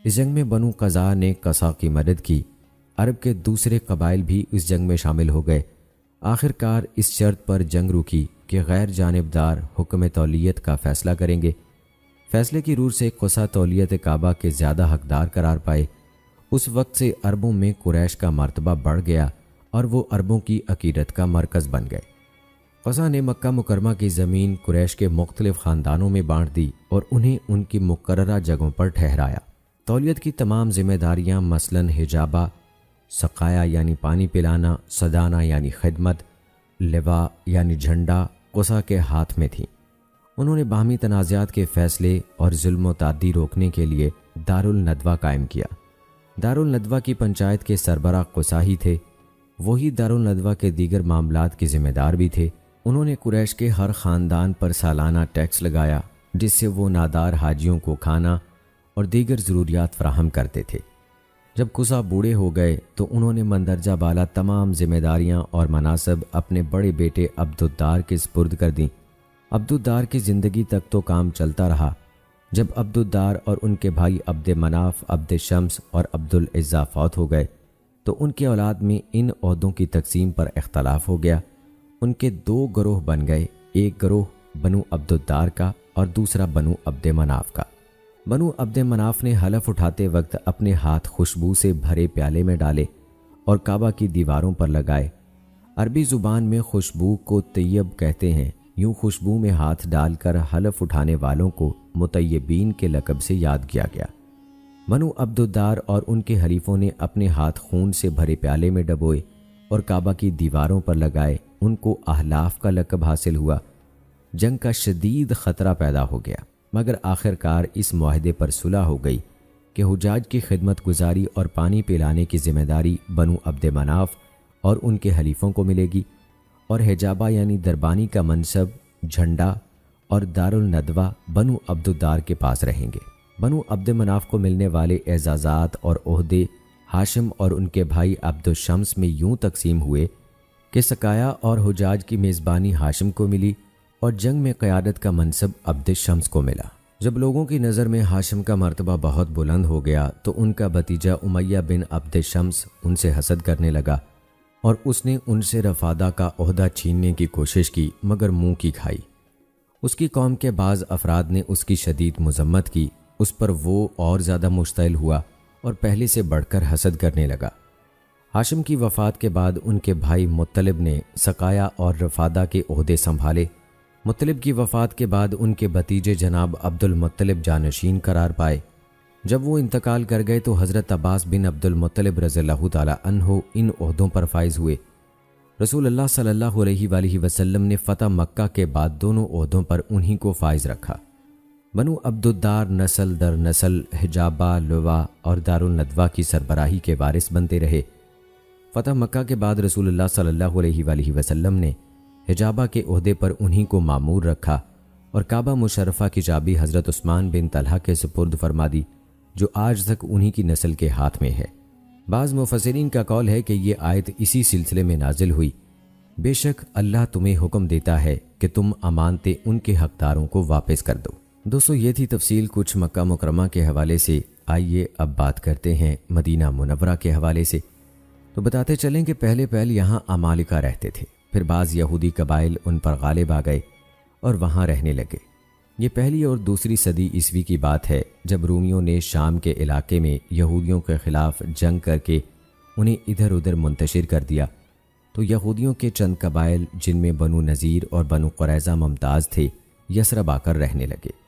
اس جنگ میں بنو قزاع نے قصا کی مدد کی۔ عرب کے دوسرے قبائل بھی اس جنگ میں شامل ہو گئے۔ آخر کار اس شرط پر جنگ رکی کہ غیر جانبدار حکم تولیت کا فیصلہ کریں گے۔ فیصلے کی روح سے قصا تولیت کعبہ کے زیادہ حقدار قرار پائے۔ اس وقت سے عربوں میں قریش کا مرتبہ بڑھ گیا اور وہ عربوں کی عقیدت کا مرکز بن گئے۔ قصا نے مکہ مکرمہ کی زمین قریش کے مختلف خاندانوں میں بانٹ دی اور انہیں ان کی مقررہ جگہوں پر ٹھہرایا۔ تولیت کی تمام ذمہ داریاں مثلاً حجابہ، سقایا یعنی پانی پلانا، صدانہ یعنی خدمت، لوا یعنی جھنڈا قصا کے ہاتھ میں تھیں۔ انہوں نے باہمی تنازعات کے فیصلے اور ظلم و تعدی روکنے کے لیے دارالندوہ قائم کیا۔ دارالندوہ کی پنچایت کے سربراہ قصا ہی تھے۔ وہی دارالندوہ کے دیگر معاملات کے ذمہ دار بھی تھے۔ انہوں نے قریش کے ہر خاندان پر سالانہ ٹیکس لگایا جس سے وہ نادار حاجیوں کو کھانا اور دیگر ضروریات فراہم کرتے تھے۔ جب قصا بوڑھے ہو گئے تو انہوں نے مندرجہ بالا تمام ذمہ داریاں اور مناصب اپنے بڑے بیٹے عبدالدار کے سپرد کر دیں۔ عبدالدار کی زندگی تک تو کام چلتا رہا۔ جب عبدالدار اور ان کے بھائی عبد مناف، عبد شمس اور عبدالعزیٰ فوت ہو گئے تو ان کے اولاد میں ان عہدوں کی تقسیم پر اختلاف ہو گیا۔ ان کے 2 گروہ بن گئے، ایک گروہ بنو عبدالدار کا اور دوسرا بنو عبد مناف کا۔ بنو عبد مناف نے حلف اٹھاتے وقت اپنے ہاتھ خوشبو سے بھرے پیالے میں ڈالے اور کعبہ کی دیواروں پر لگائے۔ عربی زبان میں خوشبو کو طیب کہتے ہیں، یوں خوشبو میں ہاتھ ڈال کر حلف اٹھانے والوں کو مطیبین کے لقب سے یاد کیا گیا۔ بنو عبدالدار اور ان کے حلیفوں نے اپنے ہاتھ خون سے بھرے پیالے میں ڈبوئے اور کعبہ کی دیواروں پر لگائے، ان کو احلاف کا لقب حاصل ہوا۔ جنگ کا شدید خطرہ پیدا ہو گیا، مگر آخرکار اس معاہدے پر صلح ہو گئی کہ حجاج کی خدمت گزاری اور پانی پلانے کی ذمہ داری بنو عبد مناف اور ان کے حلیفوں کو ملے گی، اور حجابہ یعنی دربانی کا منصب، جھنڈا اور دارالندوہ بنو عبدالدار کے پاس رہیں گے۔ بنو عبد مناف کو ملنے والے اعزازات اور عہدے ہاشم اور ان کے بھائی عبد الشمس میں یوں تقسیم ہوئے کہ سقایا اور حجاج کی میزبانی ہاشم کو ملی اور جنگ میں قیادت کا منصب عبد الشمس کو ملا۔ جب لوگوں کی نظر میں ہاشم کا مرتبہ بہت بلند ہو گیا تو ان کا بھتیجا امیہ بن عبد الشمس ان سے حسد کرنے لگا اور اس نے ان سے رفادہ کا عہدہ چھیننے کی کوشش کی، مگر منہ کی کھائی۔ اس کی قوم کے بعض افراد نے اس کی شدید مذمت کی، اس پر وہ اور زیادہ مشتعل ہوا اور پہلے سے بڑھ کر حسد کرنے لگا۔ ہاشم کی وفات کے بعد ان کے بھائی مطلب نے سقایا اور رفادہ کے عہدے سنبھالے۔ مطلب کی وفات کے بعد ان کے بھتیجے جناب عبد المطلب جانشین قرار پائے۔ جب وہ انتقال کر گئے تو حضرت عباس بن عبد المطلب رضی اللہ تعالی عنہ ان عہدوں پر فائز ہوئے۔ رسول اللہ صلی اللہ علیہ وآلہ وسلم نے فتح مکہ کے بعد دونوں عہدوں پر انہی کو فائز رکھا۔ بنو عبدالدار نسل در نسل حجابہ، لوا اور دارالندوہ کی سربراہی کے وارث بنتے رہے۔ فتح مکہ کے بعد رسول اللہ صلی اللہ علیہ وآلہ وسلم نے حجابہ کے عہدے پر انہی کو مامور رکھا اور کعبہ مشرفہ کی چابی حضرت عثمان بن طلحہ کے سپرد فرما دی، جو آج تک انہی کی نسل کے ہاتھ میں ہے۔ بعض مفسرین کا قول ہے کہ یہ آیت اسی سلسلے میں نازل ہوئی، بے شک اللہ تمہیں حکم دیتا ہے کہ تم امانتیں ان کے حقداروں کو واپس کر دو۔ دوستو، یہ تھی تفصیل کچھ مکہ مکرمہ کے حوالے سے۔ آئیے اب بات کرتے ہیں مدینہ منورہ کے حوالے سے۔ تو بتاتے چلیں کہ پہلے یہاں عمالقہ رہتے تھے، پھر بعض یہودی قبائل ان پر غالب آ گئے اور وہاں رہنے لگے۔ یہ پہلی اور دوسری صدی عیسوی کی بات ہے، جب رومیوں نے شام کے علاقے میں یہودیوں کے خلاف جنگ کر کے انہیں ادھر ادھر منتشر کر دیا، تو یہودیوں کے چند قبائل جن میں بنو نذیر اور بنو قریظہ ممتاز تھے، یثرب آ کر رہنے لگے۔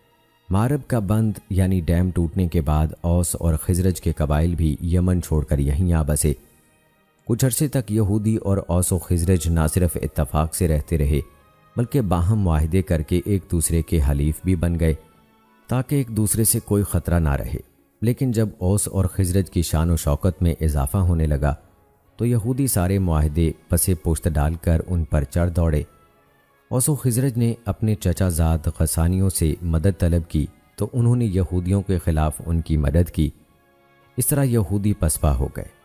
معرب کا بند یعنی ڈیم ٹوٹنے کے بعد اوس اور خزرج کے قبائل بھی یمن چھوڑ کر یہیں آ بسے۔ کچھ عرصے تک یہودی اور اوس و خزرج نہ صرف اتفاق سے رہتے رہے بلکہ باہم معاہدے کر کے ایک دوسرے کے حلیف بھی بن گئے تاکہ ایک دوسرے سے کوئی خطرہ نہ رہے۔ لیکن جب اوس اور خزرج کی شان و شوکت میں اضافہ ہونے لگا تو یہودی سارے معاہدے پسے پشت ڈال کر ان پر چڑھ دوڑے۔ اوس و خزرج نے اپنے چچا زاد غسانیوں سے مدد طلب کی تو انہوں نے یہودیوں کے خلاف ان کی مدد کی۔ اس طرح یہودی پسپا ہو گئے۔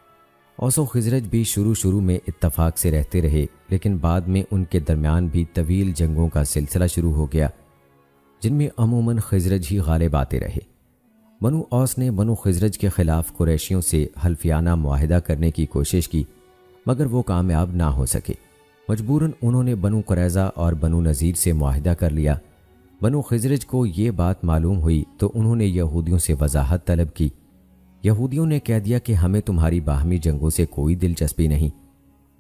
اوس و خزرج بھی شروع میں اتفاق سے رہتے رہے، لیکن بعد میں ان کے درمیان بھی طویل جنگوں کا سلسلہ شروع ہو گیا، جن میں عموماً خزرج ہی غالب آتے رہے۔ بنو اوس نے بنو خزرج کے خلاف قریشیوں سے حلفیانہ معاہدہ کرنے کی کوشش کی، مگر وہ کامیاب نہ ہو سکے۔ مجبوراً انہوں نے بنو قریظہ اور بنو نذیر سے معاہدہ کر لیا۔ بنو خزرج کو یہ بات معلوم ہوئی تو انہوں نے یہودیوں سے وضاحت طلب کی۔ یہودیوں نے کہہ دیا کہ ہمیں تمہاری باہمی جنگوں سے کوئی دلچسپی نہیں۔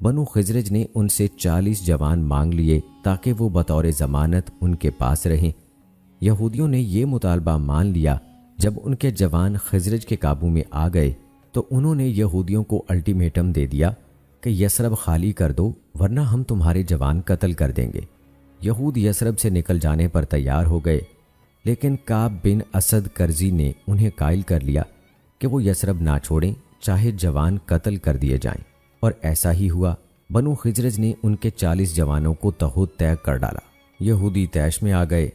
بنو خزرج نے ان سے 40 جوان مانگ لیے تاکہ وہ بطور ضمانت ان کے پاس رہیں۔ یہودیوں نے یہ مطالبہ مان لیا۔ جب ان کے جوان خزرج کے قابو میں آ گئے تو انہوں نے یہودیوں کو الٹیمیٹم دے دیا کہ یثرب خالی کر دو ورنہ ہم تمہارے جوان قتل کر دیں گے۔ یہود یثرب سے نکل جانے پر تیار ہو گئے، لیکن کعب بن اسد کرزی نے انہیں قائل کر لیا کہ وہ یثرب نہ چھوڑیں چاہے جوان قتل کر دیے جائیں، اور ایسا ہی ہوا۔ بنو خزرج نے ان کے 40 جوانوں کو تہود طے کر ڈالا۔ یہودی طیش میں آ گئے،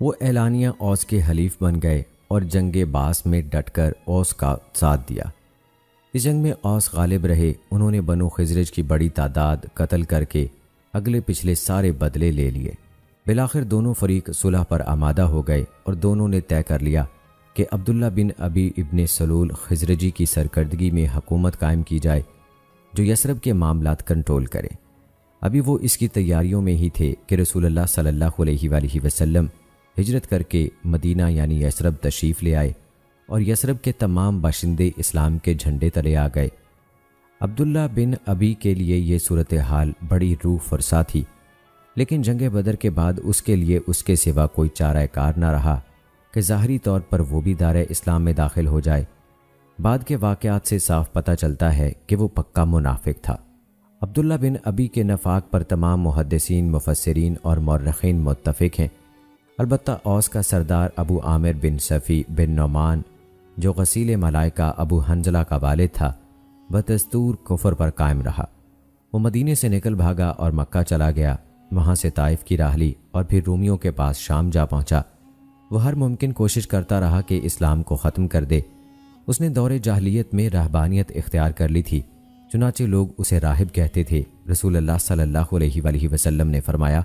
وہ اعلانیہ اوس کے حلیف بن گئے اور جنگ باس میں ڈٹ کر اوس کا ساتھ دیا۔ اس جنگ میں اوس غالب رہے۔ انہوں نے بنو خزرج کی بڑی تعداد قتل کر کے اگلے پچھلے سارے بدلے لے لیے۔ بالآخر دونوں فریق صلح پر آمادہ ہو گئے اور دونوں نے طے کر لیا کہ عبداللہ بن ابی ابن سلول خزرجی کی سرکردگی میں حکومت قائم کی جائے جو یثرب کے معاملات کنٹرول کرے۔ ابھی وہ اس کی تیاریوں میں ہی تھے کہ رسول اللہ صلی اللہ علیہ وآلہ وسلم ہجرت کر کے مدینہ یعنی یثرب تشریف لے آئے اور یثرب کے تمام باشندے اسلام کے جھنڈے تلے آ گئے۔ عبداللہ بن ابی کے لیے یہ صورتحال بڑی روح فرسا تھی، لیکن جنگ بدر کے بعد اس کے لیے اس کے سوا کوئی چارہ کار نہ رہا کہ ظاہری طور پر وہ بھی دار اسلام میں داخل ہو جائے۔ بعد کے واقعات سے صاف پتہ چلتا ہے کہ وہ پکا منافق تھا۔ عبداللہ بن ابی کے نفاق پر تمام محدثین، مفسرین اور مورخین متفق ہیں۔ البتہ اوس کا سردار ابو عامر بن صفی بن نعمان، جو غسیل ملائکہ ابو حنظلہ کا والد تھا، بدستور کفر پر قائم رہا۔ وہ مدینے سے نکل بھاگا اور مکہ چلا گیا، وہاں سے طائف کی راہ لی اور پھر رومیوں کے پاس شام جا پہنچا۔ وہ ہر ممکن کوشش کرتا رہا کہ اسلام کو ختم کر دے۔ اس نے دور جاہلیت میں رہبانیت اختیار کر لی تھی، چنانچہ لوگ اسے راہب کہتے تھے۔ رسول اللہ صلی اللہ علیہ وآلہ وسلم نے فرمایا،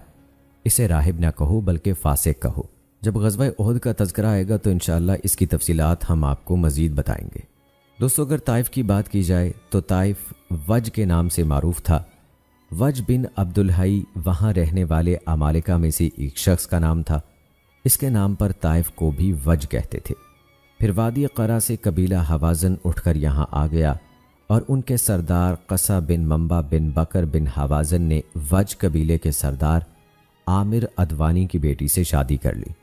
اسے راہب نہ کہو بلکہ فاسق کہو۔ جب غزوہ احد کا تذکرہ آئے گا تو انشاءاللہ اس کی تفصیلات ہم آپ کو مزید بتائیں گے۔ دوستو، اگر طائف کی بات کی جائے تو طائف وج کے نام سے معروف تھا۔ وج بن عبدالحی وہاں رہنے والے عمالقہ میں سے ایک شخص کا نام تھا۔ اس کے نام پر طائف کو بھی وج کہتے تھے۔ پھر وادی قرا سے قبیلہ حوازن اٹھ کر یہاں آ گیا اور ان کے سردار قصہ بن منبع بن بکر بن حوازن نے وج قبیلے کے سردار عامر ادوانی کی بیٹی سے شادی کر لی۔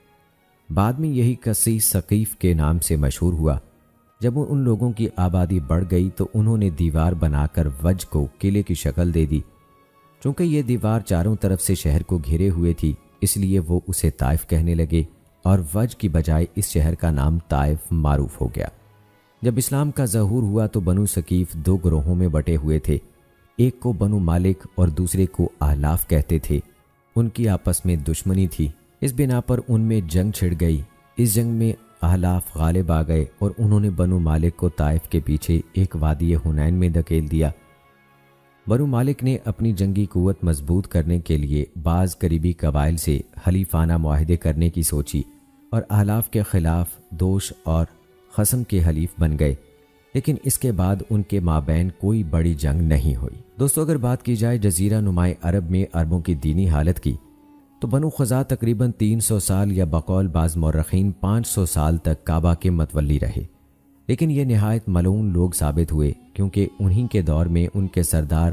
بعد میں یہی قصی ثقیف کے نام سے مشہور ہوا۔ جب ان لوگوں کی آبادی بڑھ گئی تو انہوں نے دیوار بنا کر وج کو قلعے کی شکل دے دی۔ چونکہ یہ دیوار چاروں طرف سے شہر کو گھیرے ہوئے تھی، اس لیے وہ اسے طائف کہنے لگے اور وج کی بجائے اس شہر کا نام طائف معروف ہو گیا۔ جب اسلام کا ظہور ہوا تو بنو ثقیف دو گروہوں میں بٹے ہوئے تھے، ایک کو بنو مالک اور دوسرے کو احلاف کہتے تھے۔ ان کی آپس میں دشمنی تھی، اس بنا پر ان میں جنگ چھڑ گئی۔ اس جنگ میں احلاف غالب آ گئے اور انہوں نے بنو مالک کو طائف کے پیچھے ایک وادی حنین میں دھکیل دیا۔ بنو مالک نے اپنی جنگی قوت مضبوط کرنے کے لیے بعض قریبی قبائل سے حلیفانہ معاہدے کرنے کی سوچی اور احلاف کے خلاف دوش اور خصم کے حلیف بن گئے، لیکن اس کے بعد ان کے مابین کوئی بڑی جنگ نہیں ہوئی۔ دوستو، اگر بات کی جائے جزیرہ نمائے عرب میں عربوں کی دینی حالت کی تو بنو خزاع تقریباً 300 سال یا بقول بعض مورخین 500 سال تک کعبہ کے متولی رہے، لیکن یہ نہایت ملعون لوگ ثابت ہوئے کیونکہ انہی کے دور میں ان کے سردار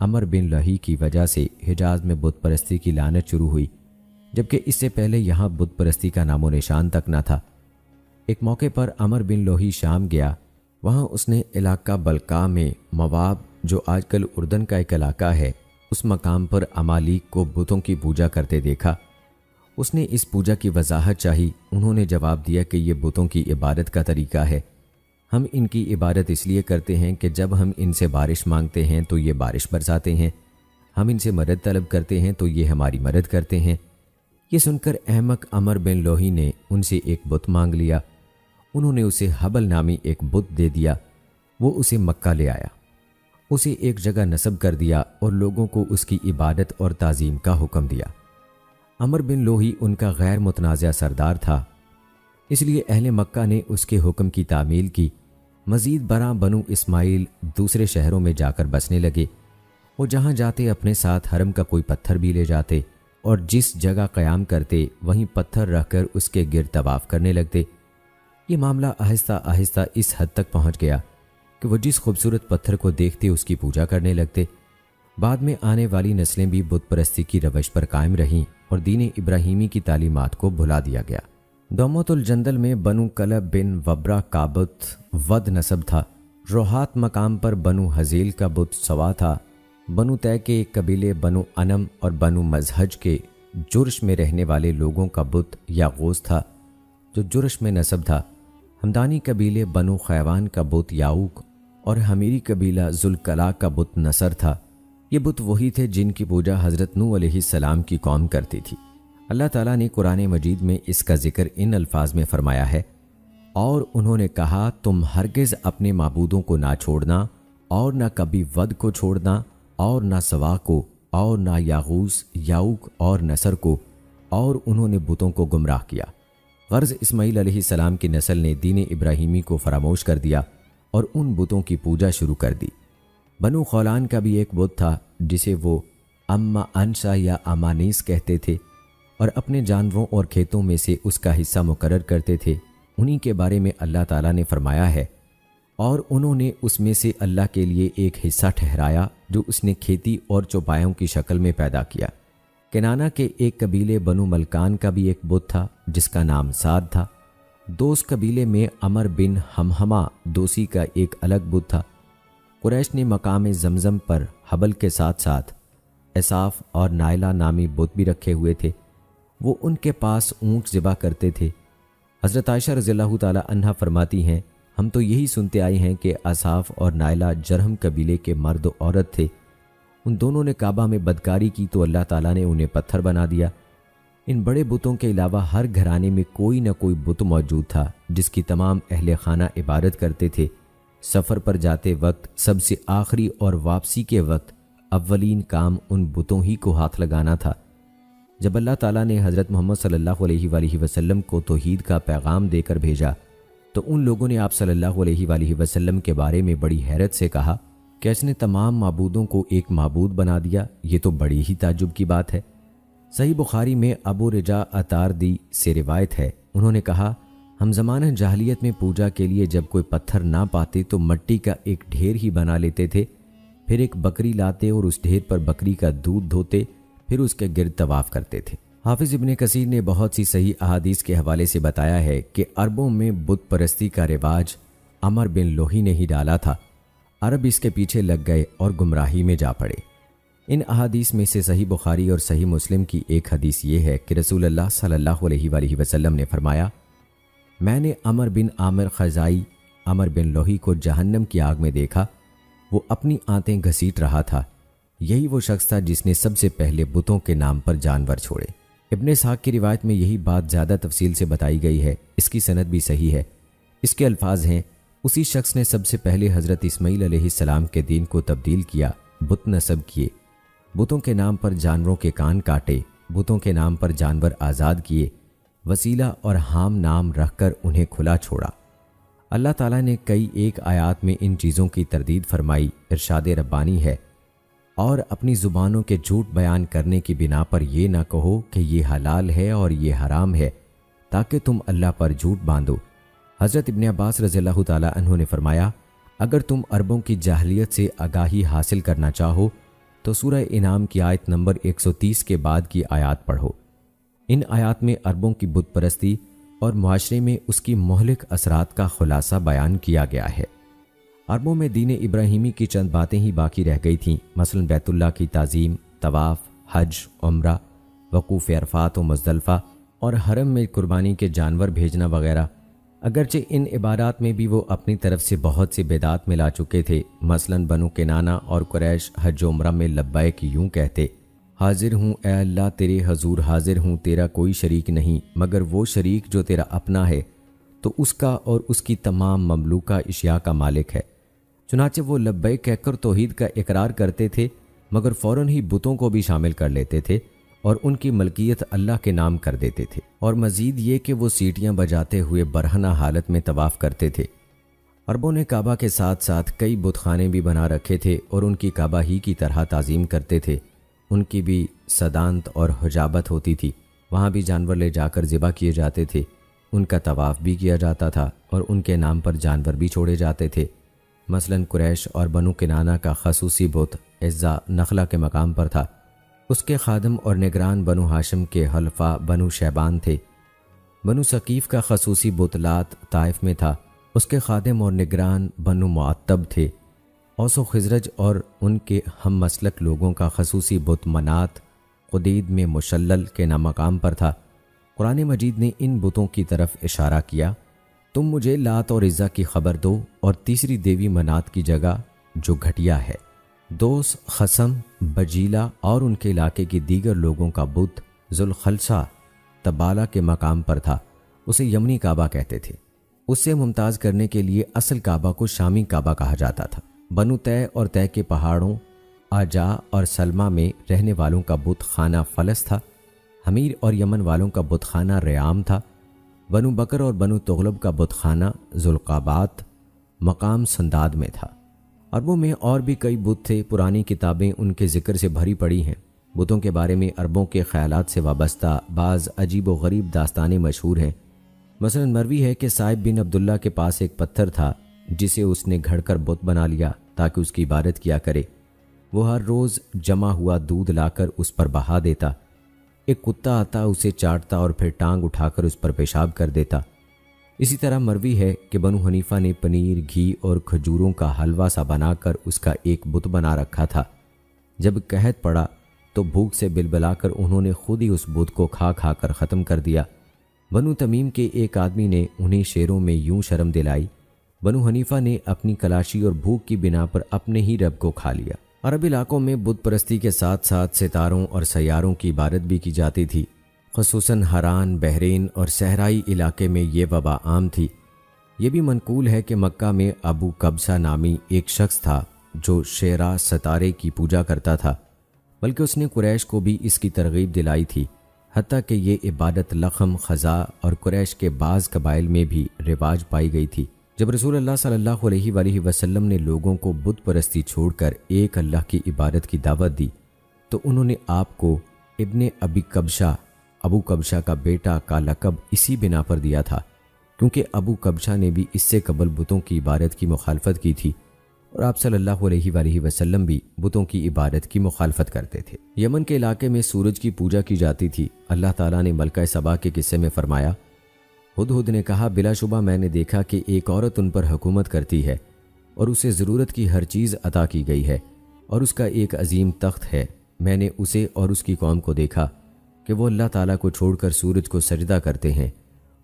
عمر بن لہی کی وجہ سے حجاز میں بت پرستی کی لعنت شروع ہوئی، جبکہ اس سے پہلے یہاں بت پرستی کا نام و نشان تک نہ تھا۔ ایک موقع پر عمر بن لہی شام گیا، وہاں اس نے علاقہ بلقاء میں مواب، جو آج کل اردن کا ایک علاقہ ہے، اس مقام پر عمالیق کو بتوں کی پوجا کرتے دیکھا۔ اس نے اس پوجا کی وضاحت چاہی، انہوں نے جواب دیا کہ یہ بتوں کی عبادت کا طریقہ ہے، ہم ان کی عبادت اس لیے کرتے ہیں کہ جب ہم ان سے بارش مانگتے ہیں تو یہ بارش برساتے ہیں، ہم ان سے مدد طلب کرتے ہیں تو یہ ہماری مدد کرتے ہیں۔ یہ سن کر احمق عمر بن لوہی نے ان سے ایک بت مانگ لیا۔ انہوں نے اسے حبل نامی ایک بت دے دیا۔ وہ اسے مکہ لے آیا، اسے ایک جگہ نصب کر دیا اور لوگوں کو اس کی عبادت اور تعظیم کا حکم دیا۔ عمر بن لوہی ان کا غیر متنازع سردار تھا، اس لیے اہل مکہ نے اس کے حکم کی تعمیل کی۔ مزید برآں بنو اسماعیل دوسرے شہروں میں جا کر بسنے لگے۔ وہ جہاں جاتے اپنے ساتھ حرم کا کوئی پتھر بھی لے جاتے اور جس جگہ قیام کرتے وہیں پتھر رکھ کر اس کے گرد طواف کرنے لگتے۔ یہ معاملہ آہستہ آہستہ اس حد تک پہنچ گیا کہ وہ جس خوبصورت پتھر کو دیکھتے اس کی پوجا کرنے لگتے۔ بعد میں آنے والی نسلیں بھی بت پرستی کی روش پر قائم رہیں اور دین ابراہیمی کی تعلیمات کو بھلا دیا گیا۔ دومت الجندل میں بنو کلب بن وبرہ کا بت ود نسب تھا۔ روحات مقام پر بنو حزیل کا بت سوا تھا۔ بنو طے کے قبیلے بنو انم اور بنو مزہج کے جرش میں رہنے والے لوگوں کا بت یاغوث تھا، جو جرش میں نسب تھا۔ ہمدانی قبیلے بنو خیوان کا بت یاؤق اور حمیری قبیلہ ذوالکلاء کا بت نصر تھا۔ یہ بت وہی تھے جن کی پوجا حضرت نوح علیہ السلام کی قوم کرتی تھی۔ اللہ تعالیٰ نے قرآن مجید میں اس کا ذکر ان الفاظ میں فرمایا ہے، اور انہوں نے کہا تم ہرگز اپنے معبودوں کو نہ چھوڑنا اور نہ کبھی ود کو چھوڑنا اور نہ سوا کو اور نہ یاغوث، یاؤق اور نصر کو، اور انہوں نے بتوں کو گمراہ کیا۔ غرض اسماعیل علیہ السلام کی نسل نے دین ابراہیمی کو فراموش کر دیا اور ان بتوں کی پوجا شروع کر دی۔ بنو خولان کا بھی ایک بت تھا جسے وہ اما انشا یا امانیس کہتے تھے اور اپنے جانوروں اور کھیتوں میں سے اس کا حصہ مقرر کرتے تھے۔ انہی کے بارے میں اللہ تعالیٰ نے فرمایا ہے، اور انہوں نے اس میں سے اللہ کے لیے ایک حصہ ٹھہرایا جو اس نے کھیتی اور چوپایوں کی شکل میں پیدا کیا۔ کنانہ کے ایک قبیلے بنو ملکان کا بھی ایک بت تھا جس کا نام سعد تھا۔ دوس قبیلے میں عمر بن ہمہمہ دوسی کا ایک الگ بت تھا۔ قریش نے مقام زمزم پر حبل کے ساتھ ساتھ اصاف اور نائلہ نامی بت بھی رکھے ہوئے تھے۔ وہ ان کے پاس اونٹ ذبح کرتے تھے۔ حضرت عائشہ رضی اللہ تعالی عنہا فرماتی ہیں، ہم تو یہی سنتے آئے ہیں کہ اصاف اور نائلہ جرہم قبیلے کے مرد و عورت تھے۔ ان دونوں نے کعبہ میں بدکاری کی تو اللہ تعالیٰ نے انہیں پتھر بنا دیا۔ ان بڑے بتوں کے علاوہ ہر گھرانے میں کوئی نہ کوئی بت موجود تھا جس کی تمام اہل خانہ عبادت کرتے تھے۔ سفر پر جاتے وقت سب سے آخری اور واپسی کے وقت اولین کام ان بتوں ہی کو ہاتھ لگانا تھا۔ جب اللہ تعالیٰ نے حضرت محمد صلی اللہ علیہ وآلہ وسلم کو توحید کا پیغام دے کر بھیجا تو ان لوگوں نے آپ صلی اللہ علیہ وآلہ وسلم کے بارے میں بڑی حیرت سے کہا کہ اس نے تمام معبودوں کو ایک معبود بنا دیا، یہ تو بڑی ہی تعجب کی بات ہے۔ صحیح بخاری میں ابو رجا اتاردی سے روایت ہے، انہوں نے کہا ہم زمانہ جاہلیت میں پوجا کے لیے جب کوئی پتھر نہ پاتے تو مٹی کا ایک ڈھیر ہی بنا لیتے تھے، پھر ایک بکری لاتے اور اس ڈھیر پر بکری کا دودھ دھوتے، پھر اس کے گرد طواف کرتے تھے۔ حافظ ابن کثیر نے بہت سی صحیح احادیث کے حوالے سے بتایا ہے کہ عربوں میں بت پرستی کا رواج عمر بن لوہی نے ہی ڈالا تھا۔ عرب اس کے پیچھے لگ گئے اور گمراہی میں جا پڑے۔ ان احادیث میں سے صحیح بخاری اور صحیح مسلم کی ایک حدیث یہ ہے کہ رسول اللہ صلی اللہ علیہ وآلہ وسلم نے فرمایا، میں نے عمر بن عامر خزائی عمر بن لوہی کو جہنم کی آگ میں دیکھا، وہ اپنی آنتیں گھسیٹ رہا تھا۔ یہی وہ شخص تھا جس نے سب سے پہلے بتوں کے نام پر جانور چھوڑے۔ ابن اسحاق کی روایت میں یہی بات زیادہ تفصیل سے بتائی گئی ہے، اس کی سند بھی صحیح ہے۔ اس کے الفاظ ہیں، اسی شخص نے سب سے پہلے حضرت اسماعیل علیہ السلام کے دین کو تبدیل کیا، بت نصب کیے، بتوں کے نام پر جانوروں کے کان کاٹے، بتوں کے نام پر جانور آزاد کیے، وسیلہ اور حام نام رکھ کر انہیں کھلا چھوڑا۔ اللہ تعالیٰ نے کئی ایک آیات میں ان چیزوں کی تردید فرمائی، ارشاد ربانی ہے، اور اپنی زبانوں کے جھوٹ بیان کرنے کی بنا پر یہ نہ کہو کہ یہ حلال ہے اور یہ حرام ہے تاکہ تم اللہ پر جھوٹ باندھو۔ حضرت ابن عباس رضی اللہ تعالیٰ عنہ نے فرمایا، اگر تم عربوں کی جاہلیت سے آگاہی حاصل کرنا چاہو تو سورہ انعام کی آیت نمبر 130 کے بعد کی آیات پڑھو۔ ان آیات میں عربوں کی بت پرستی اور معاشرے میں اس کی مہلک اثرات کا خلاصہ بیان کیا گیا ہے۔ عربوں میں دین ابراہیمی کی چند باتیں ہی باقی رہ گئی تھیں، مثلا بیت اللہ کی تعظیم، طواف، حج، عمرہ، وقوف عرفات و مزدلفہ اور حرم میں قربانی کے جانور بھیجنا وغیرہ۔ اگرچہ ان عبادات میں بھی وہ اپنی طرف سے بہت سے بدعات ملا چکے تھے، مثلا بنو کنانہ اور قریش حج و عمرہ میں لبیک یوں کہتے، حاضر ہوں اے اللہ تیرے حضور، حاضر ہوں تیرا کوئی شریک نہیں مگر وہ شریک جو تیرا اپنا ہے تو اس کا اور اس کی تمام مملوکہ اشیاء کا مالک ہے۔ چنانچہ وہ لبیک کہہ کر توحید کا اقرار کرتے تھے مگر فوراً ہی بتوں کو بھی شامل کر لیتے تھے اور ان کی ملکیت اللہ کے نام کر دیتے تھے، اور مزید یہ کہ وہ سیٹیاں بجاتے ہوئے برہنہ حالت میں طواف کرتے تھے۔ عربوں نے کعبہ کے ساتھ ساتھ کئی بت خانے بھی بنا رکھے تھے اور ان کی کعبہ ہی کی طرح تعظیم کرتے تھے۔ ان کی بھی صدانت اور حجابت ہوتی تھی، وہاں بھی جانور لے جا کر ذبح کیے جاتے تھے، ان کا طواف بھی کیا جاتا تھا اور ان کے نام پر جانور بھی چھوڑے جاتے تھے۔ مثلا قریش اور بنو کنانہ کا خصوصی بت عزا نخلہ کے مقام پر تھا، اس کے خادم اور نگران بنو ہاشم کے حلفاء بنو شیبان تھے۔ بنو ثقیف کا خصوصی بت لات طائف میں تھا، اس کے خادم اور نگران بنو معتب تھے۔ اوس و خزرج اور ان کے ہم مسلک لوگوں کا خصوصی بت منات قدید میں مشلل کے نام مقام پر تھا۔ قرآن مجید نے ان بتوں کی طرف اشارہ کیا، تم مجھے لات اور عزا کی خبر دو اور تیسری دیوی منات کی جگہ جو گھٹیا ہے۔ دوس، خصم، بجیلہ اور ان کے علاقے کی دیگر لوگوں کا بت ذوالخلصہ تبالہ کے مقام پر تھا، اسے یمنی کعبہ کہتے تھے۔ اس سے ممتاز کرنے کے لیے اصل کعبہ کو شامی کعبہ کہا جاتا تھا۔ بنو طے اور طے کے پہاڑوں آجا اور سلمہ میں رہنے والوں کا بت خانہ فلس تھا۔ حمیر اور یمن والوں کا بت خانہ ریام تھا۔ بنو بکر اور بنو تغلب کا بت خانہ ذوالقابات مقام سنداد میں تھا۔ عربوں میں اور بھی کئی بت تھے، پرانی کتابیں ان کے ذکر سے بھری پڑی ہیں۔ بتوں کے بارے میں عربوں کے خیالات سے وابستہ بعض عجیب و غریب داستانیں مشہور ہیں۔ مثلا مروی ہے کہ صائب بن عبداللہ کے پاس ایک پتھر تھا جسے اس نے گھڑ کر بت بنا لیا تاکہ اس کی عبادت کیا کرے، وہ ہر روز جمع ہوا دودھ لا کر اس پر بہا دیتا۔ ایک کتا آتا اسے چاٹتا اور پھر ٹانگ اٹھا کر اس پر پیشاب کر دیتا۔ اسی طرح مروی ہے کہ بنو حنیفہ نے پنیر، گھی اور کھجوروں کا حلوہ سا بنا کر اس کا ایک بت بنا رکھا تھا۔ جب قحط پڑا تو بھوک سے بلبلا کر انہوں نے خود ہی اس بت کو کھا کھا کر ختم کر دیا۔ بنو تمیم کے ایک آدمی نے انہیں شیروں میں یوں شرم دلائی، بنو حنیفہ نے اپنی کلاشی اور بھوک کی بنا پر اپنے ہی رب کو کھا لیا۔ عرب علاقوں میں بت پرستی کے ساتھ ساتھ ستاروں اور سیاروں کی عبادت بھی کی جاتی تھی، خصوصاً ہران، بحرین اور صحرائی علاقے میں یہ وبا عام تھی۔ یہ بھی منقول ہے کہ مکہ میں ابو قبسہ نامی ایک شخص تھا جو شیرا ستارے کی پوجا کرتا تھا، بلکہ اس نے قریش کو بھی اس کی ترغیب دلائی تھی، حتیٰ کہ یہ عبادت لخم، خزاع اور قریش کے بعض قبائل میں بھی رواج پائی گئی تھی۔ جب رسول اللہ صلی اللہ علیہ وآلہ وسلم نے لوگوں کو بت پرستی چھوڑ کر ایک اللہ کی عبادت کی دعوت دی تو انہوں نے آپ کو ابن ابی قبشہ، ابو قبشہ کا بیٹا کا لقب اسی بنا پر دیا تھا، کیونکہ ابو قبشہ نے بھی اس سے قبل بتوں کی عبادت کی مخالفت کی تھی، اور آپ صلی اللہ علیہ وآلہ وسلم بھی بتوں کی عبادت کی مخالفت کرتے تھے۔ یمن کے علاقے میں سورج کی پوجا کی جاتی تھی۔ اللہ تعالیٰ نے ملکہ سبا کے قصے میں فرمایا، ہدہد نے کہا، بلا شبہ میں نے دیکھا کہ ایک عورت ان پر حکومت کرتی ہے اور اسے ضرورت کی ہر چیز عطا کی گئی ہے اور اس کا ایک عظیم تخت ہے۔ میں نے اسے اور اس کی قوم کو دیکھا کہ وہ اللہ تعالیٰ کو چھوڑ کر سورج کو سجدہ کرتے ہیں،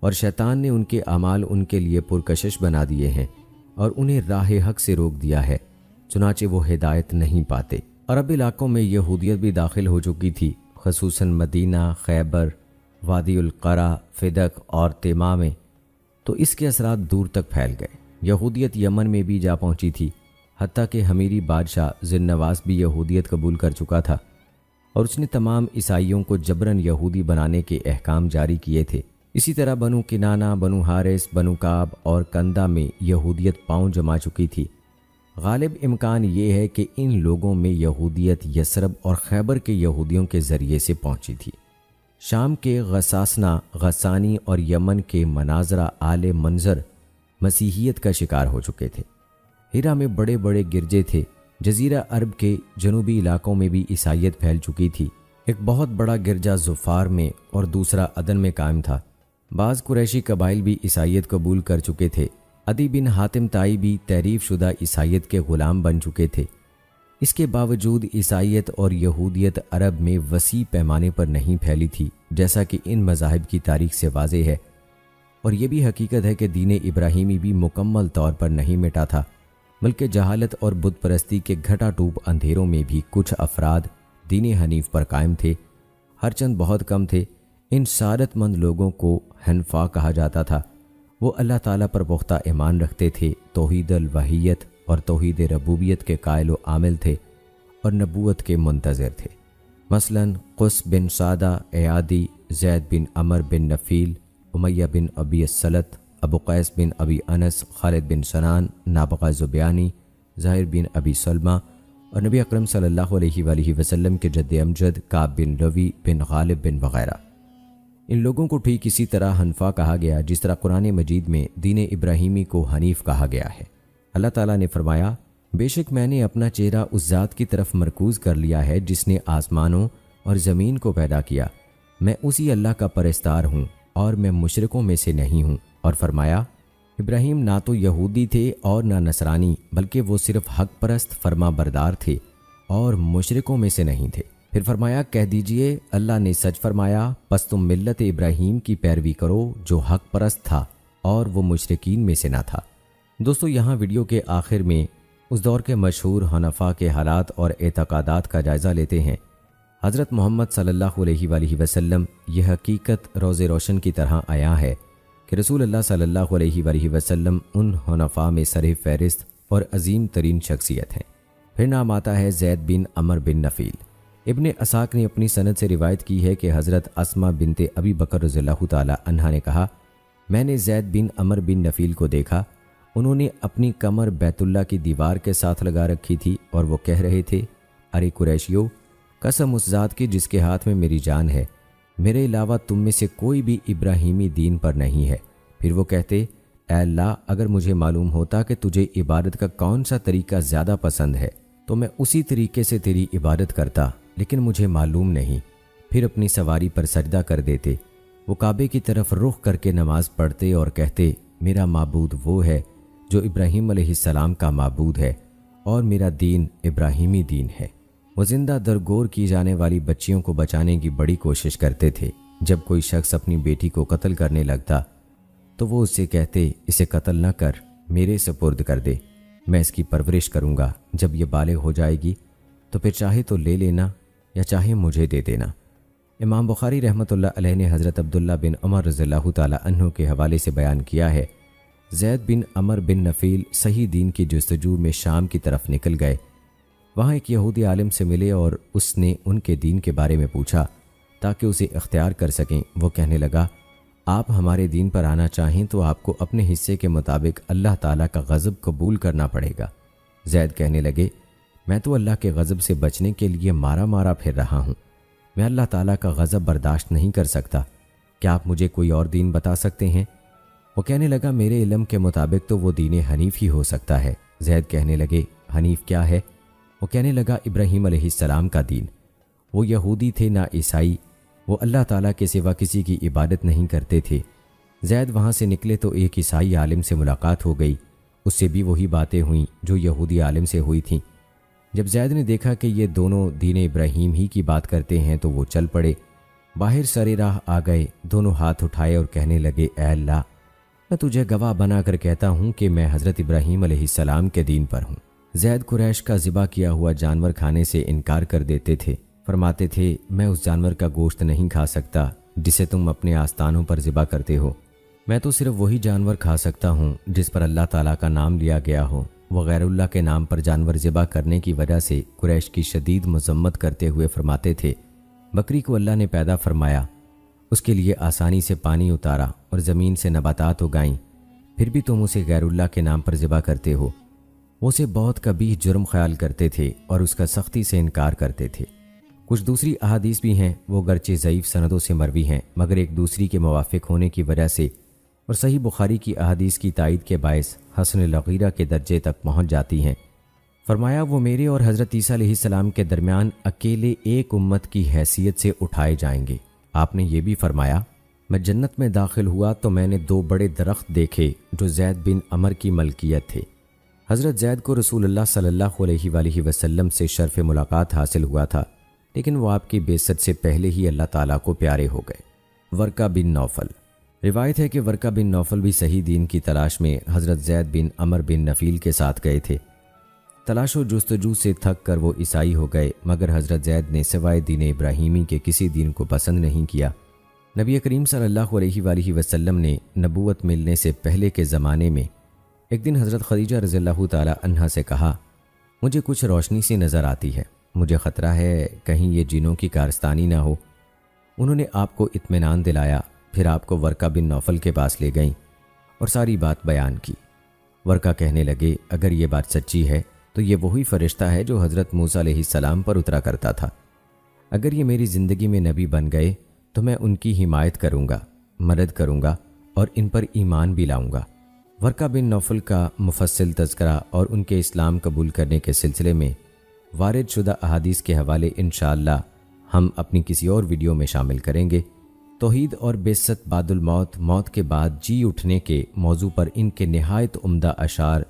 اور شیطان نے ان کے اعمال ان کے لیے پرکشش بنا دیے ہیں اور انہیں راہ حق سے روک دیا ہے، چنانچہ وہ ہدایت نہیں پاتے۔ عرب علاقوں میں یہودیت بھی داخل ہو چکی تھی، خصوصاً مدینہ، خیبر، وادی القرا، فدق اور تیما میں، تو اس کے اثرات دور تک پھیل گئے۔ یہودیت یمن میں بھی جا پہنچی تھی، حتیٰ کہ حمیری بادشاہ ذی النواس بھی یہودیت قبول کر چکا تھا، اور اس نے تمام عیسائیوں کو جبراً یہودی بنانے کے احکام جاری کیے تھے۔ اسی طرح بنو کنانہ، بنو حارث، بنو کعب اور کندہ میں یہودیت پاؤں جما چکی تھی۔ غالب امکان یہ ہے کہ ان لوگوں میں یہودیت یثرب اور خیبر کے یہودیوں کے ذریعے سے پہنچی تھی۔ شام کے غساسنہ، غسانی اور یمن کے مناظرہ آل منظر مسیحیت کا شکار ہو چکے تھے۔ ہیرا میں بڑے بڑے گرجے تھے۔ جزیرہ عرب کے جنوبی علاقوں میں بھی عیسائیت پھیل چکی تھی۔ ایک بہت بڑا گرجا ظفار میں اور دوسرا عدن میں قائم تھا۔ بعض قریشی قبائل بھی عیسائیت قبول کر چکے تھے۔ عدی بن حاتم طائی بھی تعریف شدہ عیسائیت کے غلام بن چکے تھے۔ اس کے باوجود عیسائیت اور یہودیت عرب میں وسیع پیمانے پر نہیں پھیلی تھی، جیسا کہ ان مذاہب کی تاریخ سے واضح ہے، اور یہ بھی حقیقت ہے کہ دین ابراہیمی بھی مکمل طور پر نہیں مٹا تھا، بلکہ جہالت اور بت پرستی کے گھٹا ٹوپ اندھیروں میں بھی کچھ افراد دین حنیف پر قائم تھے، ہر چند بہت کم تھے۔ ان سعادت مند لوگوں کو حنفاء کہا جاتا تھا۔ وہ اللہ تعالیٰ پر پختہ ایمان رکھتے تھے، توحید الوحیت اور توحید ربوبیت کے قائل و عامل تھے اور نبوت کے منتظر تھے۔ مثلاً قس بن سعدہ ایادی، زید بن عمر بن نفیل، امیہ بن ابی السلط، ابو قیس بن ابی انس، خالد بن سنان، نابغہ زبیانی، ظاہر بن ابی سلمہ اور نبی اکرم صلی اللہ علیہ وآلہ وسلم کے جد امجد کعب بن روی بن غالب بن وغیرہ۔ ان لوگوں کو ٹھیک اسی طرح حنفاء کہا گیا جس طرح قرآن مجید میں دین ابراہیمی کو حنیف کہا گیا ہے۔ اللہ تعالیٰ نے فرمایا، بے شک میں نے اپنا چہرہ اس ذات کی طرف مرکوز کر لیا ہے جس نے آسمانوں اور زمین کو پیدا کیا، میں اسی اللہ کا پرستار ہوں اور میں مشرکوں میں سے نہیں ہوں۔ اور فرمایا، ابراہیم نہ تو یہودی تھے اور نہ نصرانی، بلکہ وہ صرف حق پرست فرما بردار تھے اور مشرکوں میں سے نہیں تھے۔ پھر فرمایا، کہہ دیجئے اللہ نے سچ فرمایا، پس تم ملت ابراہیم کی پیروی کرو جو حق پرست تھا اور وہ مشرکین میں سے نہ تھا۔ دوستو، یہاں ویڈیو کے آخر میں اس دور کے مشہور حنفاء کے حالات اور اعتقادات کا جائزہ لیتے ہیں۔ حضرت محمد صلی اللہ علیہ وآلہ وسلم یہ حقیقت روز روشن کی طرح عیاں ہے کہ رسول اللہ صلی اللہ علیہ وآلہ وسلم ان حنفاء میں سر فہرست اور عظیم ترین شخصیت ہیں۔ پھر نام آتا ہے زید بن عمر بن نفیل۔ ابن اساک نے اپنی سند سے روایت کی ہے کہ حضرت اسما بنت ابی بکر رضی اللہ تعالی عنہا نے کہا، میں نے زید بن عمر بن نفیل کو دیکھا، انہوں نے اپنی کمر بیت اللہ کی دیوار کے ساتھ لگا رکھی تھی اور وہ کہہ رہے تھے، ارے قریشیو، قسم اس ذات کی جس کے ہاتھ میں میری جان ہے، میرے علاوہ تم میں سے کوئی بھی ابراہیمی دین پر نہیں ہے۔ پھر وہ کہتے، اے اللہ اگر مجھے معلوم ہوتا کہ تجھے عبادت کا کون سا طریقہ زیادہ پسند ہے تو میں اسی طریقے سے تیری عبادت کرتا، لیکن مجھے معلوم نہیں۔ پھر اپنی سواری پر سجدہ کر دیتے، وہ کعبے کی طرف رخ کر کے نماز پڑھتے اور کہتے میرا معبود وہ ہے جو ابراہیم علیہ السلام کا معبود ہے اور میرا دین ابراہیمی دین ہے۔ وہ زندہ درگور کی جانے والی بچیوں کو بچانے کی بڑی کوشش کرتے تھے۔ جب کوئی شخص اپنی بیٹی کو قتل کرنے لگتا تو وہ اس سے کہتے اسے قتل نہ کر، میرے سپرد کر دے، میں اس کی پرورش کروں گا، جب یہ بالغ ہو جائے گی تو پھر چاہے تو لے لینا یا چاہے مجھے دے دینا۔ امام بخاری رحمۃ اللہ علیہ نے حضرت عبداللہ بن عمر رضی اللہ تعالی عنہ کے حوالے سے بیان کیا ہے، زید بن عمر بن نفیل صحیح دین کی جستجو میں شام کی طرف نکل گئے۔ وہاں ایک یہودی عالم سے ملے اور اس نے ان کے دین کے بارے میں پوچھا تاکہ اسے اختیار کر سکیں۔ وہ کہنے لگا آپ ہمارے دین پر آنا چاہیں تو آپ کو اپنے حصے کے مطابق اللہ تعالیٰ کا غضب قبول کرنا پڑے گا۔ زید کہنے لگے میں تو اللہ کے غضب سے بچنے کے لیے مارا مارا پھر رہا ہوں، میں اللہ تعالیٰ کا غضب برداشت نہیں کر سکتا، کیا آپ مجھے کوئی اور دین بتا سکتے ہیں؟ وہ کہنے لگا میرے علم کے مطابق تو وہ دین حنیف ہی ہو سکتا ہے۔ زید کہنے لگے حنیف کیا ہے؟ وہ کہنے لگا ابراہیم علیہ السلام کا دین۔ وہ یہودی تھے نہ عیسائی، وہ اللہ تعالیٰ کے سوا کسی کی عبادت نہیں کرتے تھے۔ زید وہاں سے نکلے تو ایک عیسائی عالم سے ملاقات ہو گئی، اس سے بھی وہی باتیں ہوئیں جو یہودی عالم سے ہوئی تھیں۔ جب زید نے دیکھا کہ یہ دونوں دین ابراہیم ہی کی بات کرتے ہیں تو وہ چل پڑے، باہر سر راہ آ گئے، دونوں ہاتھ اٹھائے اور کہنے لگے اے اللہ میں تجھے گواہ بنا کر کہتا ہوں کہ میں حضرت ابراہیم علیہ السلام کے دین پر ہوں۔ زید قریش کا ذبح کیا ہوا جانور کھانے سے انکار کر دیتے تھے، فرماتے تھے میں اس جانور کا گوشت نہیں کھا سکتا جسے تم اپنے آستانوں پر ذبح کرتے ہو، میں تو صرف وہی جانور کھا سکتا ہوں جس پر اللہ تعالیٰ کا نام لیا گیا ہو۔ وہ غیر اللہ کے نام پر جانور ذبح کرنے کی وجہ سے قریش کی شدید مذمت کرتے ہوئے فرماتے تھے بکری کو اللہ نے پیدا فرمایا، اس کے لیے آسانی سے پانی اتارا اور زمین سے نباتات اگائیں، پھر بھی تم اسے غیر اللہ کے نام پر ذبح کرتے ہو۔ وہ اسے بہت قبیح جرم خیال کرتے تھے اور اس کا سختی سے انکار کرتے تھے۔ کچھ دوسری احادیث بھی ہیں، وہ گرچہ ضعیف سندوں سے مروی ہیں مگر ایک دوسری کے موافق ہونے کی وجہ سے اور صحیح بخاری کی احادیث کی تائید کے باعث حسن الغیرہ کے درجے تک پہنچ جاتی ہیں۔ فرمایا وہ میرے اور حضرت عیسیٰ علیہ السلام کے درمیان اکیلے ایک امت کی حیثیت سے اٹھائے جائیں گے۔ آپ نے یہ بھی فرمایا میں جنت میں داخل ہوا تو میں نے 2 بڑے درخت دیکھے جو زید بن عمر کی ملکیت تھے۔ حضرت زید کو رسول اللہ صلی اللہ علیہ وآلہ وسلم سے شرف ملاقات حاصل ہوا تھا، لیکن وہ آپ کی بعثت سے پہلے ہی اللہ تعالیٰ کو پیارے ہو گئے۔ ورقہ بن نوفل، روایت ہے کہ ورقہ بن نوفل بھی صحیح دین کی تلاش میں حضرت زید بن عمر بن نفیل کے ساتھ گئے تھے۔ تلاش و جستجو سے تھک کر وہ عیسائی ہو گئے، مگر حضرت زید نے سوائے دین ابراہیمی کے کسی دین کو پسند نہیں کیا۔ نبی کریم صلی اللہ علیہ وآلہ وسلم نے نبوت ملنے سے پہلے کے زمانے میں ایک دن حضرت خدیجہ رضی اللہ تعالی عنہا سے کہا مجھے کچھ روشنی سی نظر آتی ہے، مجھے خطرہ ہے کہیں یہ جنوں کی کارستانی نہ ہو۔ انہوں نے آپ کو اطمینان دلایا، پھر آپ کو ورقہ بن نوفل کے پاس لے گئیں اور ساری بات بیان کی۔ ورقہ کہنے لگے اگر یہ بات سچی ہے تو یہ وہی فرشتہ ہے جو حضرت موسیٰ علیہ السلام پر اترا کرتا تھا۔ اگر یہ میری زندگی میں نبی بن گئے تو میں ان کی حمایت کروں گا، مدد کروں گا اور ان پر ایمان بھی لاؤں گا۔ ورقہ بن نوفل کا مفصل تذکرہ اور ان کے اسلام قبول کرنے کے سلسلے میں وارد شدہ احادیث کے حوالے انشاءاللہ ہم اپنی کسی اور ویڈیو میں شامل کریں گے۔ توحید اور بعثت بعد الموت، موت کے بعد جی اٹھنے کے موضوع پر ان کے نہایت عمدہ اشعار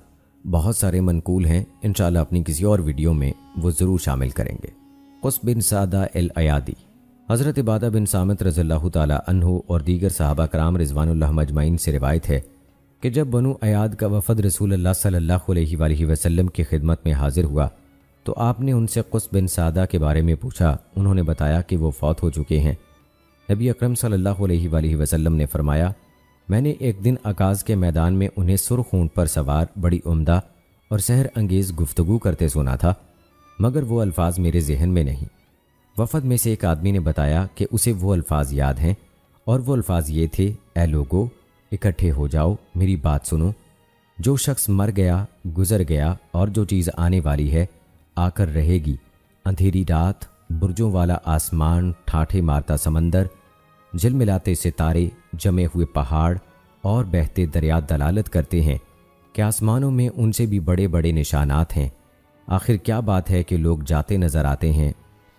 بہت سارے منقول ہیں، انشاءاللہ اپنی کسی اور ویڈیو میں وہ ضرور شامل کریں گے۔ قس بن سعدہ الایادی، حضرت عبادہ بن صامت رضی اللہ تعالی عنہ اور دیگر صحابہ کرام رضوان اللہ مجمعین سے روایت ہے کہ جب بنو ایاد کا وفد رسول اللہ صلی اللہ علیہ وآلہ وسلم کی خدمت میں حاضر ہوا تو آپ نے ان سے قس بن سعدہ کے بارے میں پوچھا۔ انہوں نے بتایا کہ وہ فوت ہو چکے ہیں۔ نبی اکرم صلی اللہ علیہ وآلہ وسلم نے فرمایا میں نے ایک دن عکاظ کے میدان میں انہیں سرخ اونٹ پر سوار بڑی عمدہ اور سحر انگیز گفتگو کرتے سنا تھا، مگر وہ الفاظ میرے ذہن میں نہیں۔ وفد میں سے ایک آدمی نے بتایا کہ اسے وہ الفاظ یاد ہیں اور وہ الفاظ یہ تھے اے لوگو اکٹھے ہو جاؤ، میری بات سنو، جو شخص مر گیا گزر گیا اور جو چیز آنے والی ہے آ کر رہے گی، اندھیری رات، برجوں والا آسمان، ٹھاٹھے مارتا سمندر، جھلملاتے ستارے، جمے ہوئے پہاڑ، اور بہتے دریا دلالت کرتے ہیں کہ آسمانوں میں ان سے بھی بڑے بڑے نشانات ہیں۔ آخر کیا بات ہے کہ لوگ جاتے نظر آتے ہیں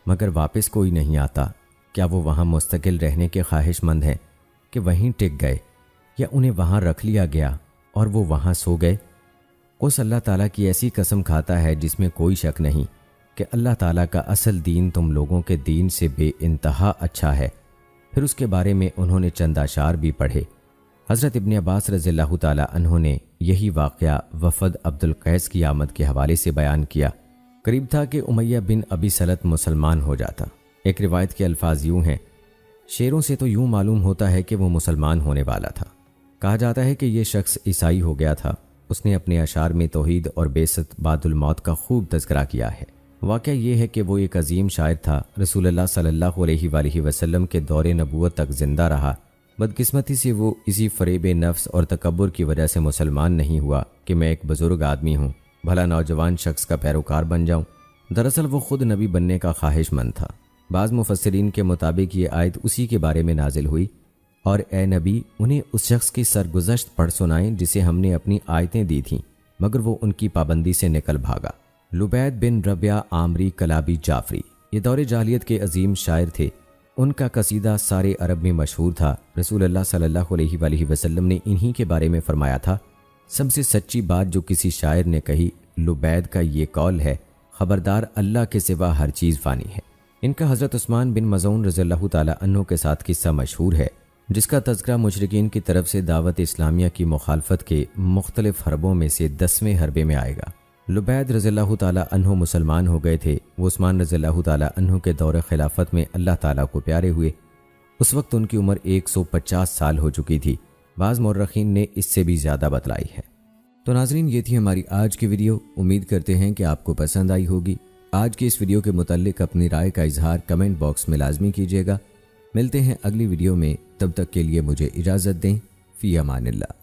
مگر واپس کوئی نہیں آتا؟ کیا وہ وہاں مستقل رہنے کے خواہش مند ہیں کہ وہیں ٹک گئے، یا انہیں وہاں رکھ لیا گیا اور وہ وہاں سو گئے؟ اس اللہ تعالیٰ کی ایسی قسم کھاتا ہے جس میں کوئی شک نہیں کہ اللہ تعالیٰ کا اصل دین تم لوگوں کے دین سے بے انتہا اچھا ہے۔ پھر اس کے بارے میں انہوں نے چند اشعار بھی پڑھے۔ حضرت ابن عباس رضی اللہ تعالیٰ عنہ نے یہی واقعہ وفد عبد القیس کی آمد کے حوالے سے بیان کیا۔ قریب تھا کہ امیہ بن ابی سلط مسلمان ہو جاتا۔ ایک روایت کے الفاظ یوں ہیں، شیروں سے تو یوں معلوم ہوتا ہے کہ وہ مسلمان ہونے والا تھا۔ کہا جاتا ہے کہ یہ شخص عیسائی ہو گیا تھا۔ اس نے اپنے اشعار میں توحید اور بعثت بعد الموت کا خوب تذکرہ کیا ہے۔ واقعہ یہ ہے کہ وہ ایک عظیم شاعر تھا، رسول اللہ صلی اللہ علیہ وآلہ وسلم کے دور نبوت تک زندہ رہا۔ بدقسمتی سے وہ اسی فریب نفس اور تکبر کی وجہ سے مسلمان نہیں ہوا کہ میں ایک بزرگ آدمی ہوں، بھلا نوجوان شخص کا پیروکار بن جاؤں۔ دراصل وہ خود نبی بننے کا خواہش مند تھا۔ بعض مفسرین کے مطابق یہ آیت اسی کے بارے میں نازل ہوئی، اور اے نبی انہیں اس شخص کی سرگزشت پڑھ سنائیں جسے ہم نے اپنی آیتیں دی تھیں مگر وہ ان کی پابندی سے نکل بھاگا۔ لبید بن ربیہ عامری کلابی جعفری یہ دور جاہلیت کے عظیم شاعر تھے۔ ان کا قصیدہ سارے عرب میں مشہور تھا۔ رسول اللہ صلی اللہ علیہ وآلہ وسلم نے انہی کے بارے میں فرمایا تھا، سب سے سچی بات جو کسی شاعر نے کہی لبید کا یہ قول ہے، خبردار اللہ کے سوا ہر چیز فانی ہے۔ ان کا حضرت عثمان بن مظعون رضی اللہ تعالیٰ عنہ کے ساتھ قصہ مشہور ہے، جس کا تذکرہ مشرکین کی طرف سے دعوت اسلامیہ کی مخالفت کے مختلف حربوں میں سے 10ویں حربے میں آئے گا۔ لبید رضی اللہ تعالیٰ عنہ مسلمان ہو گئے تھے۔ وہ عثمان رضی اللہ تعالیٰ عنہ کے دور خلافت میں اللہ تعالیٰ کو پیارے ہوئے۔ اس وقت ان کی عمر 150 سال ہو چکی تھی۔ بعض مورخین نے اس سے بھی زیادہ بتلائی ہے۔ تو ناظرین، یہ تھی ہماری آج کی ویڈیو۔ امید کرتے ہیں کہ آپ کو پسند آئی ہوگی۔ آج کی اس ویڈیو کے متعلق اپنی رائے کا اظہار کمنٹ باکس میں لازمی کیجیے گا۔ ملتے ہیں اگلی ویڈیو میں، تب تک کے لیے مجھے اجازت دیں۔ فی امان اللہ۔